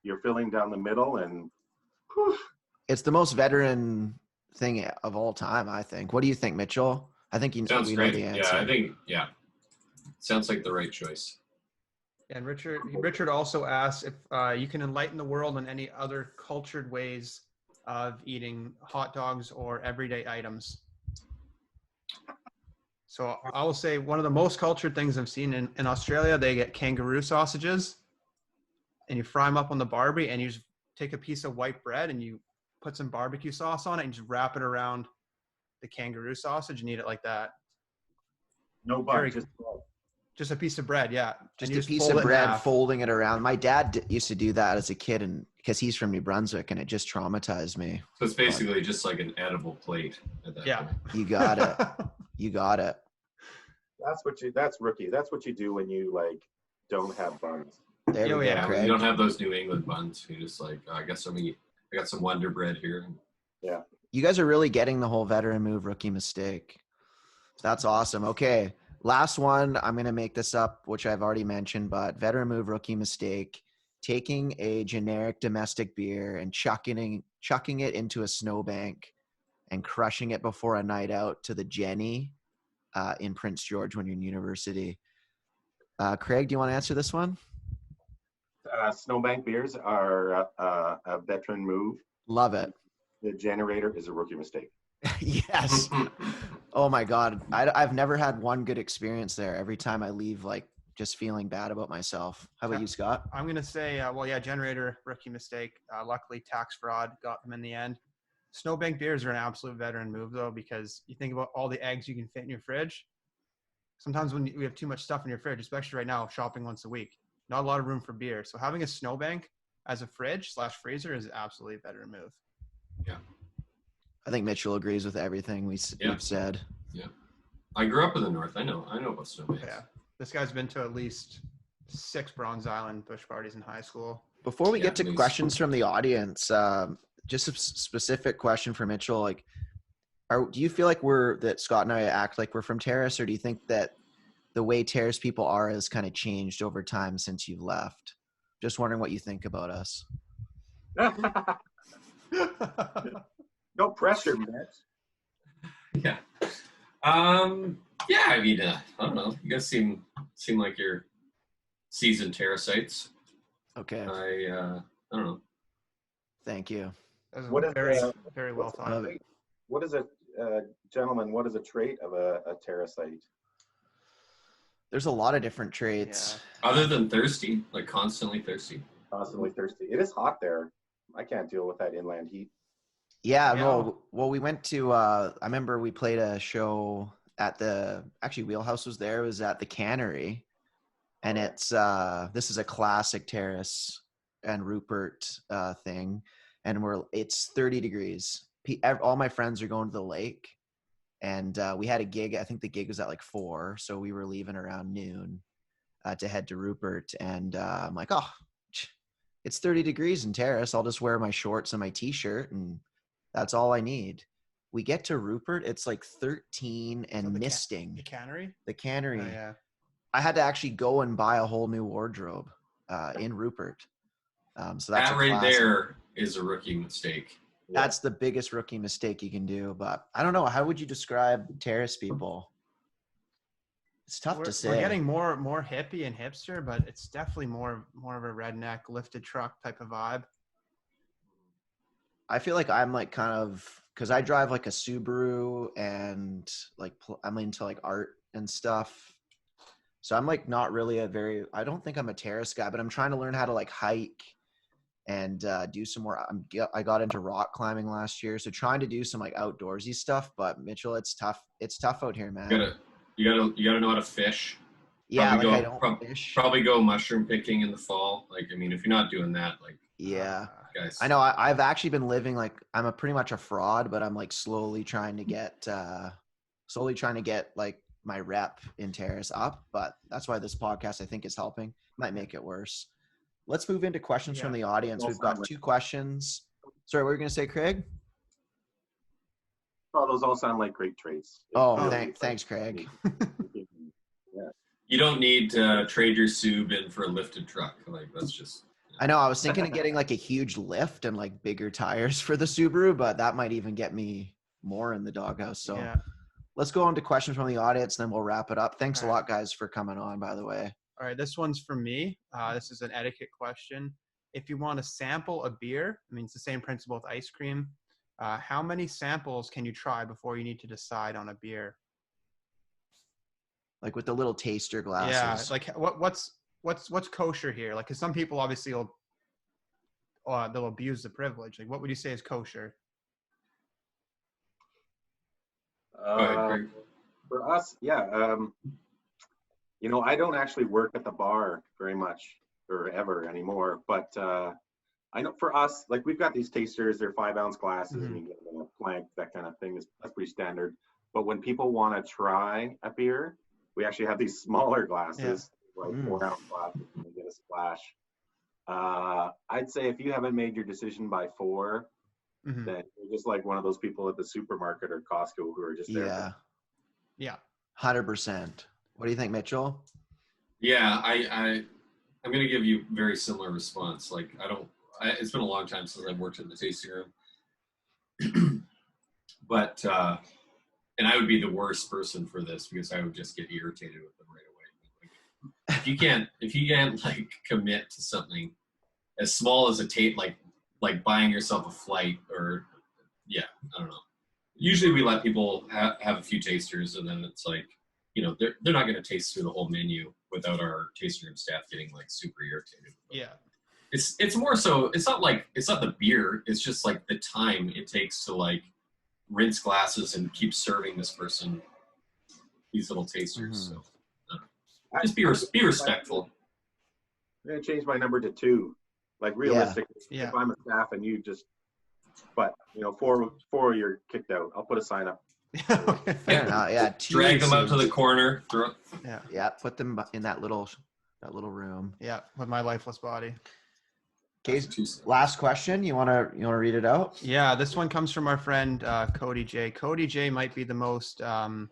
you're filling down the middle, and whew, It's the most veteran thing of all time, I think. What do you think, Mitchell? I think sounds we know great. the answer. Yeah, I think sounds like the right choice. and Richard also asks if you can enlighten the world on any other cultured ways of eating hot dogs or everyday items. So I will say one of the most cultured things I've seen in Australia, they get kangaroo sausages and you fry them up on the Barbie, and you just take a piece of white bread and you put some barbecue sauce on it and just wrap it around the kangaroo sausage and eat it like that. no butter, Very- just Just a piece of bread, yeah. Just And a you piece fold of it in bread, half. folding it around. My dad used to do that as a kid, and because he's from New Brunswick, and it just traumatized me. So it's basically just like an edible plate at that Yeah. point. You got it. You got it. that's rookie. That's what you do when you like don't have buns. There we Oh, go, yeah, Yeah, Craig. you don't have those New England buns. You just like, I got some Wonder Bread here. You guys are really getting the whole veteran move, rookie mistake. That's awesome. Okay. Last one. I'm going to make this up, which I've already mentioned, but veteran move, rookie mistake, taking a generic domestic beer and chucking it into a snowbank and crushing it before a night out to the Jenny in Prince George when you're in university. Craig, do you want to answer this one? Snowbank beers are a veteran move. Love it. The generator is a rookie mistake. Yes. Oh my God. I've never had one good experience there. Every time I leave, like, just feeling bad about myself. How about you, Scott? I'm going to say, generator, rookie mistake. Luckily, tax fraud got them in the end. Snowbank beers are an absolute veteran move, though, because you think about all the eggs you can fit in your fridge. Sometimes when we have too much stuff in your fridge, especially right now, shopping once a week, not a lot of room for beer. So having a snowbank as a fridge/freezer is absolutely a better move. Yeah. I think Mitchell agrees with everything we've said. Yeah. I grew up in the north. I know about snowbanks. Yeah. This guy's been to at least 6 Bronze Island bush parties in high school. Before we get to at least. questions from the audience, just a specific question for Mitchell. Like, do you feel like that Scott and I act like we're from Terrace, or do you think that the way Terrace people are has kind of changed over time since you've left? Just wondering what you think about us. No pressure, Mitch. Yeah. Yeah, I mean, I don't know. You guys seem like you're seasoned Terracites. Okay. I don't know. Thank you. That was What is very, the- very well thought. What is a gentleman? What is a trait of a terracite? There's a lot of different traits. Yeah. Other than thirsty, like constantly thirsty. Constantly thirsty. It is hot there. I can't deal with that inland heat. Yeah, Yeah. no. Well, we went to. I remember we played a show at Wheelhouse was there. It was at the Cannery, and it's this is a classic Terrace and Rupert thing, and it's 30 degrees. All my friends are going to the lake, and we had a gig. I think the gig was at like 4, so we were leaving around noon to head to Rupert, and I'm like, oh, it's 30 degrees in Terrace. I'll just wear my shorts and my t-shirt, and that's all I need. We get to Rupert, it's like 13 and The misting. The Cannery? The Cannery. Oh, yeah. I had to actually go and buy a whole new wardrobe in Rupert. So that's That right there is a rookie mistake. That's the biggest rookie mistake you can do. But I don't know. How would you describe Terrace people? It's tough to say. We're getting more hippie and hipster, but it's definitely more of a redneck lifted truck type of vibe. I feel like I'm like kind of, because I drive like a Subaru and like I'm into like art and stuff. So I'm like not really I don't think I'm a terrace guy, but I'm trying to learn how to like hike and do some more. I got into rock climbing last year. So trying to do some like outdoorsy stuff, but Mitchell, it's tough. It's tough out here, man. You gotta know how to fish. Yeah, Probably like I don't fish. Probably go mushroom picking in the fall. Like, I mean, if you're not doing that, like, Yeah. guys. I know I've actually been living like I'm pretty much a fraud, but I'm like slowly trying to get like my rep in Terrace up. But that's why this podcast I think is helping. Might make it worse. Let's move into questions from the audience. We've got 2 questions. Sorry, what were you gonna say, Craig? Oh, those all sound like great traits. Thanks, Craig. You don't need to trade your Sub in for a lifted truck. Like, that's just. I know. I was thinking of getting like a huge lift and like bigger tires for the Subaru, but that might even get me more in the doghouse. So let's go on to questions from the audience, then we'll wrap it up. Thanks a lot, guys, for coming on, by the way. All right, this one's from me. This is an etiquette question. If you want to sample a beer, I mean, it's the same principle with ice cream. How many samples can you try before you need to decide on a beer? Like with the little taster glasses. Yeah, like what's kosher here? Like, because some people obviously they'll abuse the privilege. Like, what would you say is kosher? For us, yeah. I don't actually work at the bar very much or ever anymore, but I know for us, like we've got these tasters, they're 5-ounce glasses, and you get them in a plank, that kind of thing that's pretty standard. But when people want to try a beer, we actually have these smaller glasses, like 4-ounce glasses, and they get a splash. I'd say if you haven't made your decision by 4, then you're just like one of those people at the supermarket or Costco who are just there. Yeah. 100%. What do you think, Mitchell? Yeah, I'm going to give you a very similar response. Like, it's been a long time since I've worked in the tasting room. But, and I would be the worst person for this because I would just get irritated with them right away. Like, you can't like commit to something as small as a tape, like buying yourself a flight or I don't know. Usually we let people have a few tasters, and then it's like, they're not going to taste through the whole menu without our tasting room staff getting like super irritated. Yeah. It's more so, it's not the beer, it's just like the time it takes to like rinse glasses and keep serving this person these little tasters. So just be respectful. I'm gonna change my number to 2. Like realistically, if I'm a staff and you just, but 4 you're kicked out. I'll put a sign up. Fair enough. Yeah. Drag them out to the corner. Yeah. Put them in that little room. Yeah, with my lifeless body. Okay. Last question. You wanna read it out? Yeah, this one comes from our friend Cody J. Cody J might be the most kind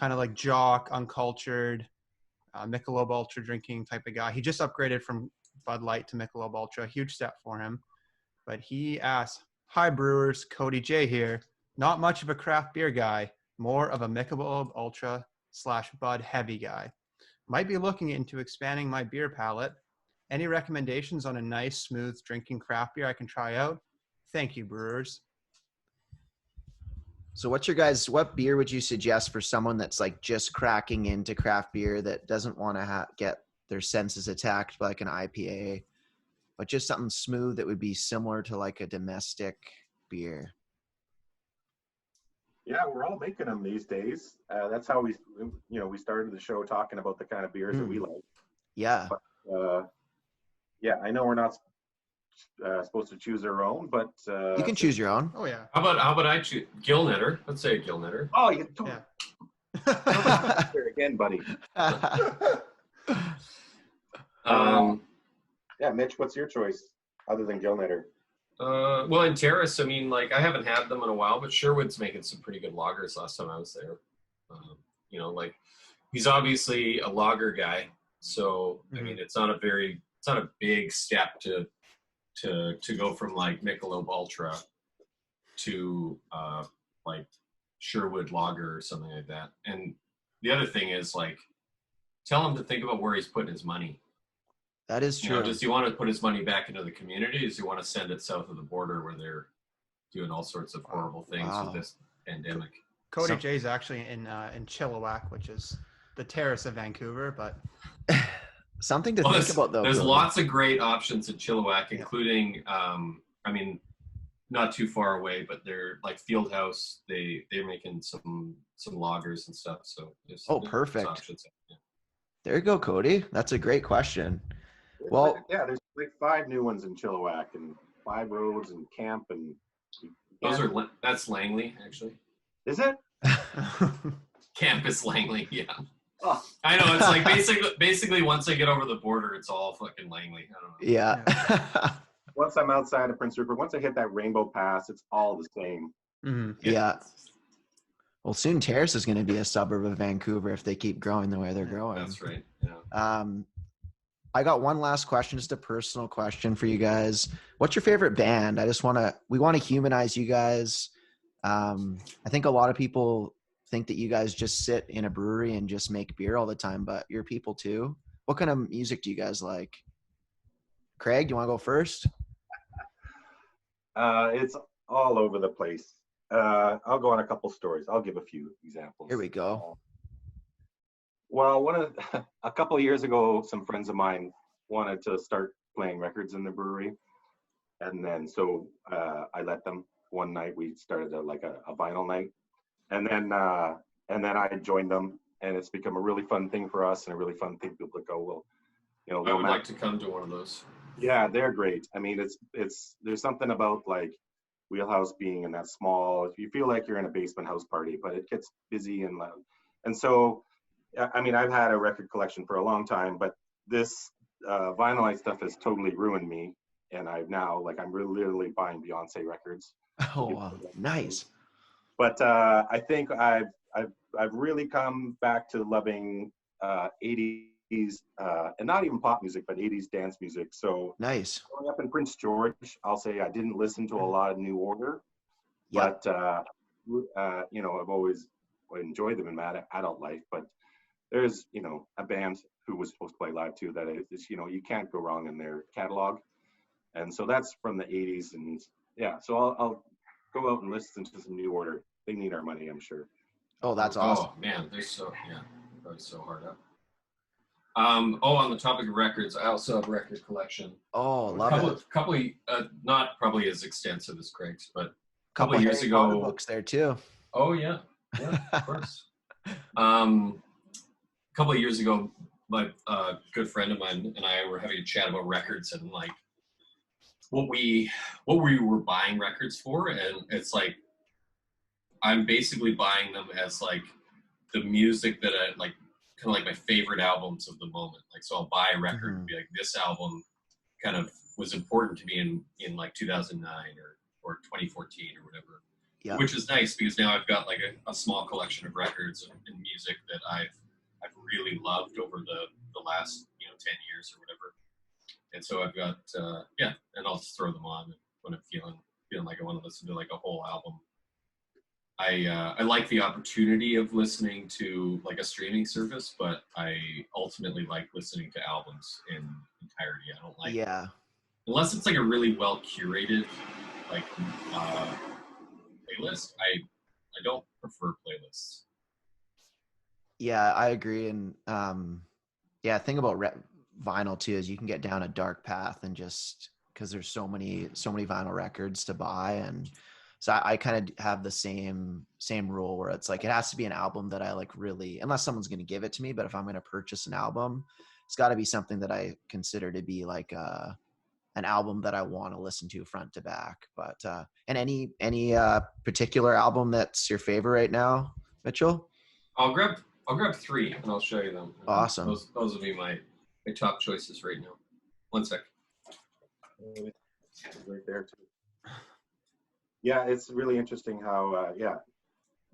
of like jock, uncultured, Michelob Ultra drinking type of guy. He just upgraded from Bud Light to Michelob Ultra. Huge step for him. But he asks, "Hi brewers, Cody J here. Not much of a craft beer guy, more of a Michelob Ultra / Bud heavy guy. Might be looking into expanding my beer palette. Any recommendations on a nice, smooth drinking craft beer I can try out? Thank you, brewers." So what beer would you suggest for someone that's like just cracking into craft beer that doesn't want to get their senses attacked by like an IPA, but just something smooth that would be similar to like a domestic beer? Yeah, we're all making them these days. That's how we started the show talking about the kind of beers that we like. Yeah. But, I know we're not supposed to choose our own, but you can choose your own. Oh yeah. How about I choose Gilnetter? Let's say a Gilnetter. Oh, you don't. Yeah. Here again, buddy. Mitch, what's your choice other than Gilnetter? Well, in Terrace, I mean, like I haven't had them in a while, but Sherwood's making some pretty good lagers last time I was there. Like he's obviously a lager guy, so I mean, it's not a big step to go from like Michelob Ultra to like Sherwood Lager or something like that. And the other thing is like, tell him to think about where he's putting his money. That is true. Does he want to put his money back into the community? Does he want to send it south of the border where they're doing all sorts of horrible things with this pandemic? Cody J is actually in Chilliwack, which is the Terrace of Vancouver, but something to think about though. There's lots of great options in Chilliwack, including I mean, not too far away, but they're like Fieldhouse. They're making some lagers and stuff. So there's perfect. Options. Yeah. There you go, Cody. That's a great question. Well, there's like 5 new ones in Chilliwack and 5 Roads and Camp and. That's Langley actually. Is it? Campus Langley, yeah. Oh. I know, it's like basically once I get over the border, it's all fucking Langley. I don't know. Yeah. Once I'm outside of Prince Rupert, once I hit that Rainbow Pass, it's all the same. Mm-hmm. Yeah. Well, soon Terrace is going to be a suburb of Vancouver if they keep growing the way they're growing. That's right. Yeah. I got one last question, just a personal question for you guys. What's your favorite band? We want to humanize you guys. I think a lot of people think that you guys just sit in a brewery and just make beer all the time, but you're people too. What kind of music do you guys like? Craig, do you want to go first? It's all over the place. I'll go on a couple stories. I'll give a few examples. Here we go. Well, a couple of years ago, some friends of mine wanted to start playing records in the brewery, and then so I let them. One night we started a vinyl night, and then I joined them, and it's become a really fun thing for us and a really fun thing. People that go, well, I would like to come to one of those. Yeah, they're great. I mean, there's something about like Wheelhouse being in that small. You feel like you're in a basement house party, but it gets busy and loud, and so. I mean, I've had a record collection for a long time, but this vinylite stuff has totally ruined me. And I'm literally buying Beyonce records. Oh, wow. Nice. But I think I've really come back to loving 80s, and not even pop music, but 80s dance music. So nice. Growing up in Prince George, I'll say I didn't listen to a lot of New Order, but I've always enjoyed them in my adult life. But there's, you know, a band who was supposed to play live too that is, you know, you can't go wrong in their catalog. And so that's from the 80s. And yeah, so I'll go out and listen to some New Order. They need our money, I'm sure. Oh, that's awesome. Oh man, they're so probably so hard up. On the topic of records, I also have a record collection. Oh, love it. Couple not probably as extensive as Craig's, but a Couple couple years Harry Potter ago. books there too. Oh yeah, of course. A couple of years ago, my good friend of mine and I were having a chat about records and like what we were buying records for, and it's like I'm basically buying them as like the music that I like, kind of like my favorite albums of the moment. Like, so I'll buy a record and be like, this album kind of was important to me in like 2009 or 2014 or whatever. Yeah. Which is nice because now I've got like a small collection of records and music that I've really loved over the last 10 years or whatever. And so I've got and I'll just throw them on when I'm feeling like I want to listen to like a whole album. I like the opportunity of listening to like a streaming service, but I ultimately like listening to albums in entirety. I don't like unless it's like a really well curated like playlist. I don't prefer playlists. Yeah, I agree. And the thing about vinyl too is you can get down a dark path and just because there's so many vinyl records to buy, and so I kind of have the same rule where it's like it has to be an album that I like really, unless someone's going to give it to me. But if I'm going to purchase an album, it's got to be something that I consider to be like an album that I want to listen to front to back. But and any particular album that's your favorite right now, Mitchell? I'll grab 3 and I'll show you them. Awesome. Those will be my top choices right now. One sec. Right there too. Yeah, it's really interesting how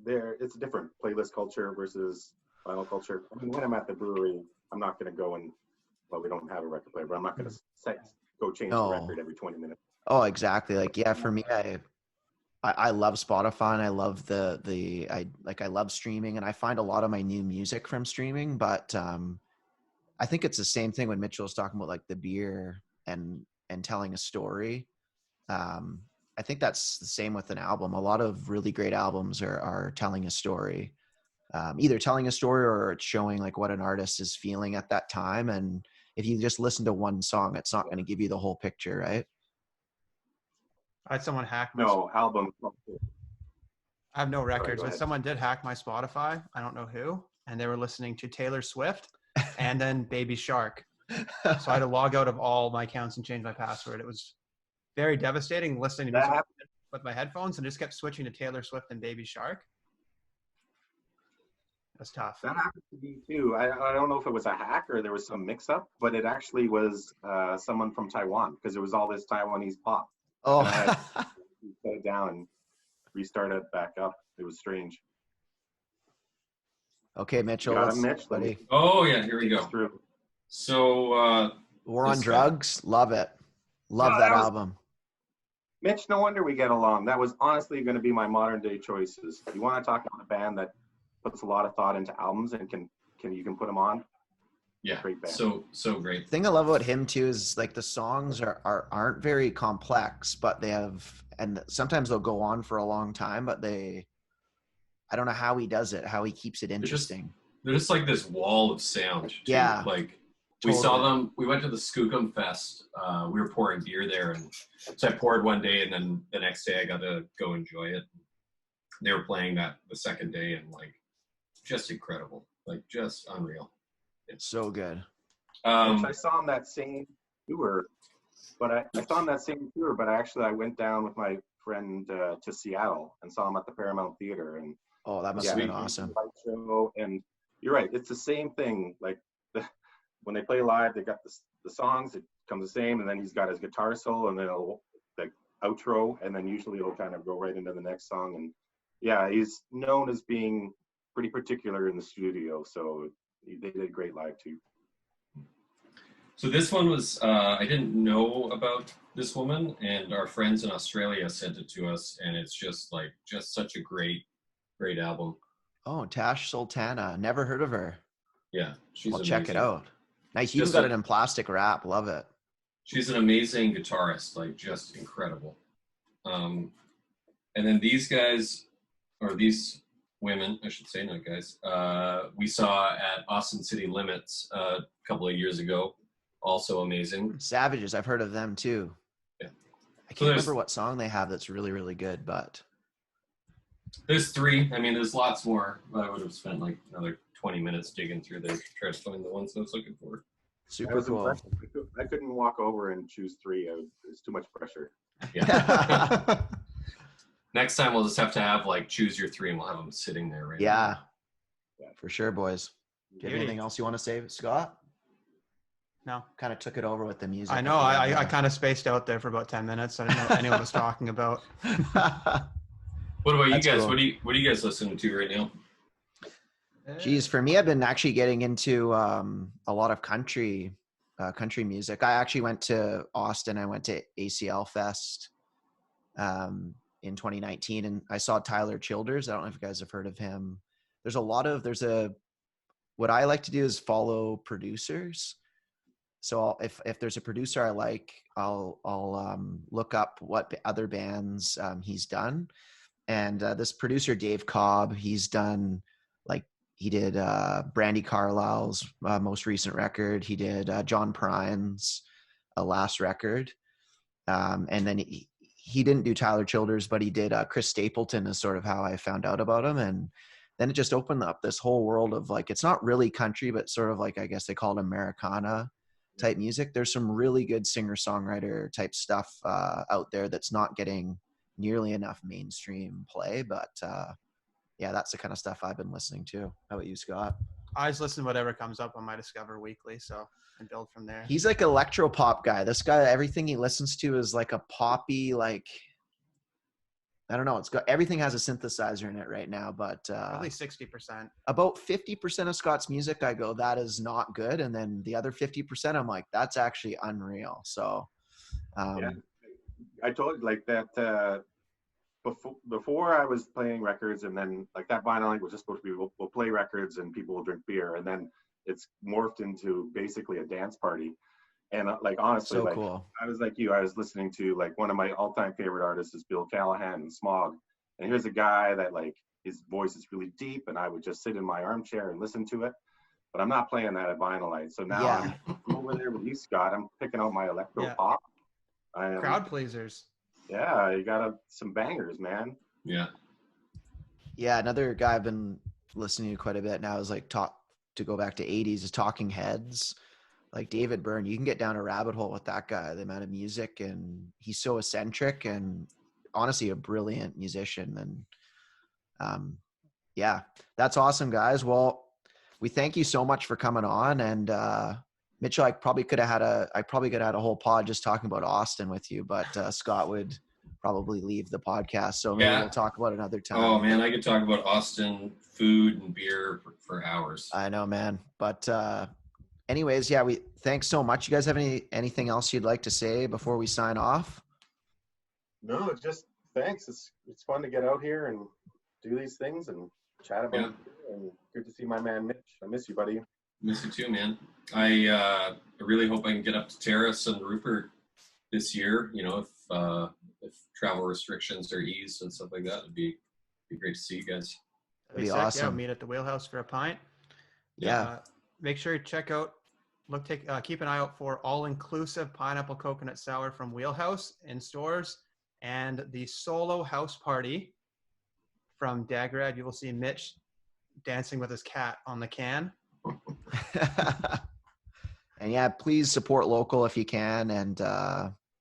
it's a different playlist culture versus vinyl culture. I mean, when I'm at the brewery, I'm not going to go and we don't have a record player, but I'm not going to go change the record every 20 minutes. Oh, exactly. Like, yeah, for me, I love Spotify and I love I love streaming, and I find a lot of my new music from streaming, but I think it's the same thing when Mitchell was talking about like the beer and telling a story. I think that's the same with an album. A lot of really great albums are telling a story, either telling a story or it's showing like what an artist is feeling at that time. And if you just listen to one song, it's not going to give you the whole picture, right? I had someone hack album. I have no records, Sorry, but someone did hack my Spotify. I don't know who, and they were listening to Taylor Swift and then Baby Shark. So I had to log out of all my accounts and change my password. It was very devastating listening to music with my headphones and just kept switching to Taylor Swift and Baby Shark. That's tough. That happened to me too. I don't know if it was a hack or there was some mix-up, but it actually was someone from Taiwan because it was all this Taiwanese pop. Oh, and I had to shut it down and restart it back up. It was strange. Okay, Mitchell. Mitch, buddy. Oh yeah, here we go. So War on Drugs, love it. Love that album. Mitch, no wonder we get along. That was honestly going to be my modern day choices. You want to talk about a band that puts a lot of thought into albums and can put them on? Yeah, great band. So great. The thing I love about him too is like the songs aren't very complex, but they have, and sometimes they'll go on for a long time, but I don't know how he does it, how he keeps it interesting. They're just like this wall of sound. Too. Yeah. Like totally. We saw them, we went to the Skookum Fest. We were pouring beer there, and so I poured one day and then the next day I got to go enjoy it. They were playing that the second day and like just incredible, like just unreal. It's so good. I saw him that same tour, but I went down with my friend to Seattle and saw him at the Paramount Theater, and that must have been awesome. Show, and you're right, it's the same thing. Like when they play live, they got the songs, it comes the same, and then he's got his guitar solo, and then the outro, and then usually it'll kind of go right into the next song. And yeah, he's known as being pretty particular in the studio, so they did great live too. So this one was, I didn't know about this woman, and our friends in Australia sent it to us, and it's just such a great album. Oh, Tash Sultana. Never heard of her. Yeah, she's I'll amazing. check it out. Nice. You even got it in plastic wrap. Love it. She's an amazing guitarist, like just incredible. And then these guys, or these women, I should say, not guys, we saw at Austin City Limits a couple of years ago. Also amazing. Savages. I've heard of them too. Yeah. I can't remember what song they have that's really, really good, but there's 3. I mean, there's lots more. I would have spent like another 20 minutes digging through there to try to find the ones I was looking for. Super cool. I couldn't walk over and choose 3. It's too much pressure. Yeah. Next time we'll just have to have like choose your 3 and we'll have them sitting there right Yeah. Yeah. For sure, boys. Do you have anything else you want to say, Scott? No. Kind of took it over with the music. I know. I kind of spaced out there for about 10 minutes. I didn't know what anyone was talking about. What about you That's guys? cool. What are you guys listening to right now? Geez, for me, I've been actually getting into a lot of country music. I actually went to Austin. I went to ACL Fest in 2019, and I saw Tyler Childers. I don't know if you guys have heard of him. What I like to do is follow producers. So if there's a producer I like, I'll look up what other bands he's done. And this producer, Dave Cobb, he's done he did Brandy Carlisle's most recent record. He did John Prine's last record. And then he didn't do Tyler Childers, but he did Chris Stapleton is sort of how I found out about him. And then it just opened up this whole world of like, it's not really country, but sort of like, I guess they call it Americana type music. There's some really good singer-songwriter type stuff out there that's not getting nearly enough mainstream play, but yeah, that's the kind of stuff I've been listening to. How about you, Scott? I just listen to whatever comes up on my Discover Weekly, so and build from there. He's like an electro pop guy. This guy, everything he listens to is like a poppy, like, I don't know. It's got everything has a synthesizer in it right now, but Probably 60%. about 50% of Scott's music, I go, that is not good, and then the other 50%, I'm like, that's actually unreal. So, yeah, I told you like that. Before I was playing records, and then like that vinyl was just supposed to be we'll play records and people will drink beer, and then it's morphed into basically a dance party. And like honestly, so like cool. I was like you, I was listening to like one of my all-time favorite artists is Bill Callahan and Smog, and here's a guy that like his voice is really deep, and I would just sit in my armchair and listen to it. But I'm not playing that at vinyl night, so now Yeah. I'm over there with you, Scott. I'm picking out my electro pop. Crowd pleasers. Yeah, you got some bangers, man. Yeah. Yeah, another guy I've been listening to quite a bit now is like to go back to 80s is Talking Heads. Like David Byrne, you can get down a rabbit hole with that guy, the amount of music, and he's so eccentric and honestly a brilliant musician. And yeah, that's awesome, guys. Well, we thank you so much for coming on. And Mitchell, I probably could have had a whole pod just talking about Austin with you, but Scott would probably leave the podcast. So maybe we'll talk about it another time. Oh man, I could talk about Austin food and beer for hours. I know, man. But anyways, yeah, thanks so much. You guys have anything else you'd like to say before we sign off? No, just thanks. It's fun to get out here and do these things and chat about it. And good to see my man Mitch. I miss you, buddy. Miss you too, man. I really hope I can get up to Terrace and Rupert this year. You know, if travel restrictions are eased and stuff like that, it'd be great to see you guys. That'd be sick. awesome. Yeah, meet at the Wheelhouse for a pint. Yeah. Make sure you check out. Keep an eye out for all-inclusive pineapple coconut sour from Wheelhouse in stores, and the solo house party from Dagrad. You will see Mitch dancing with his cat on the can. And yeah, please support local if you can. And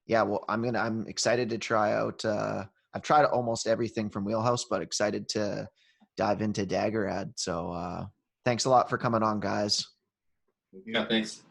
yeah, well, I'm excited to try out. I've tried almost everything from Wheelhouse, but excited to dive into Dagrad. So thanks a lot for coming on, guys. Yeah, thanks.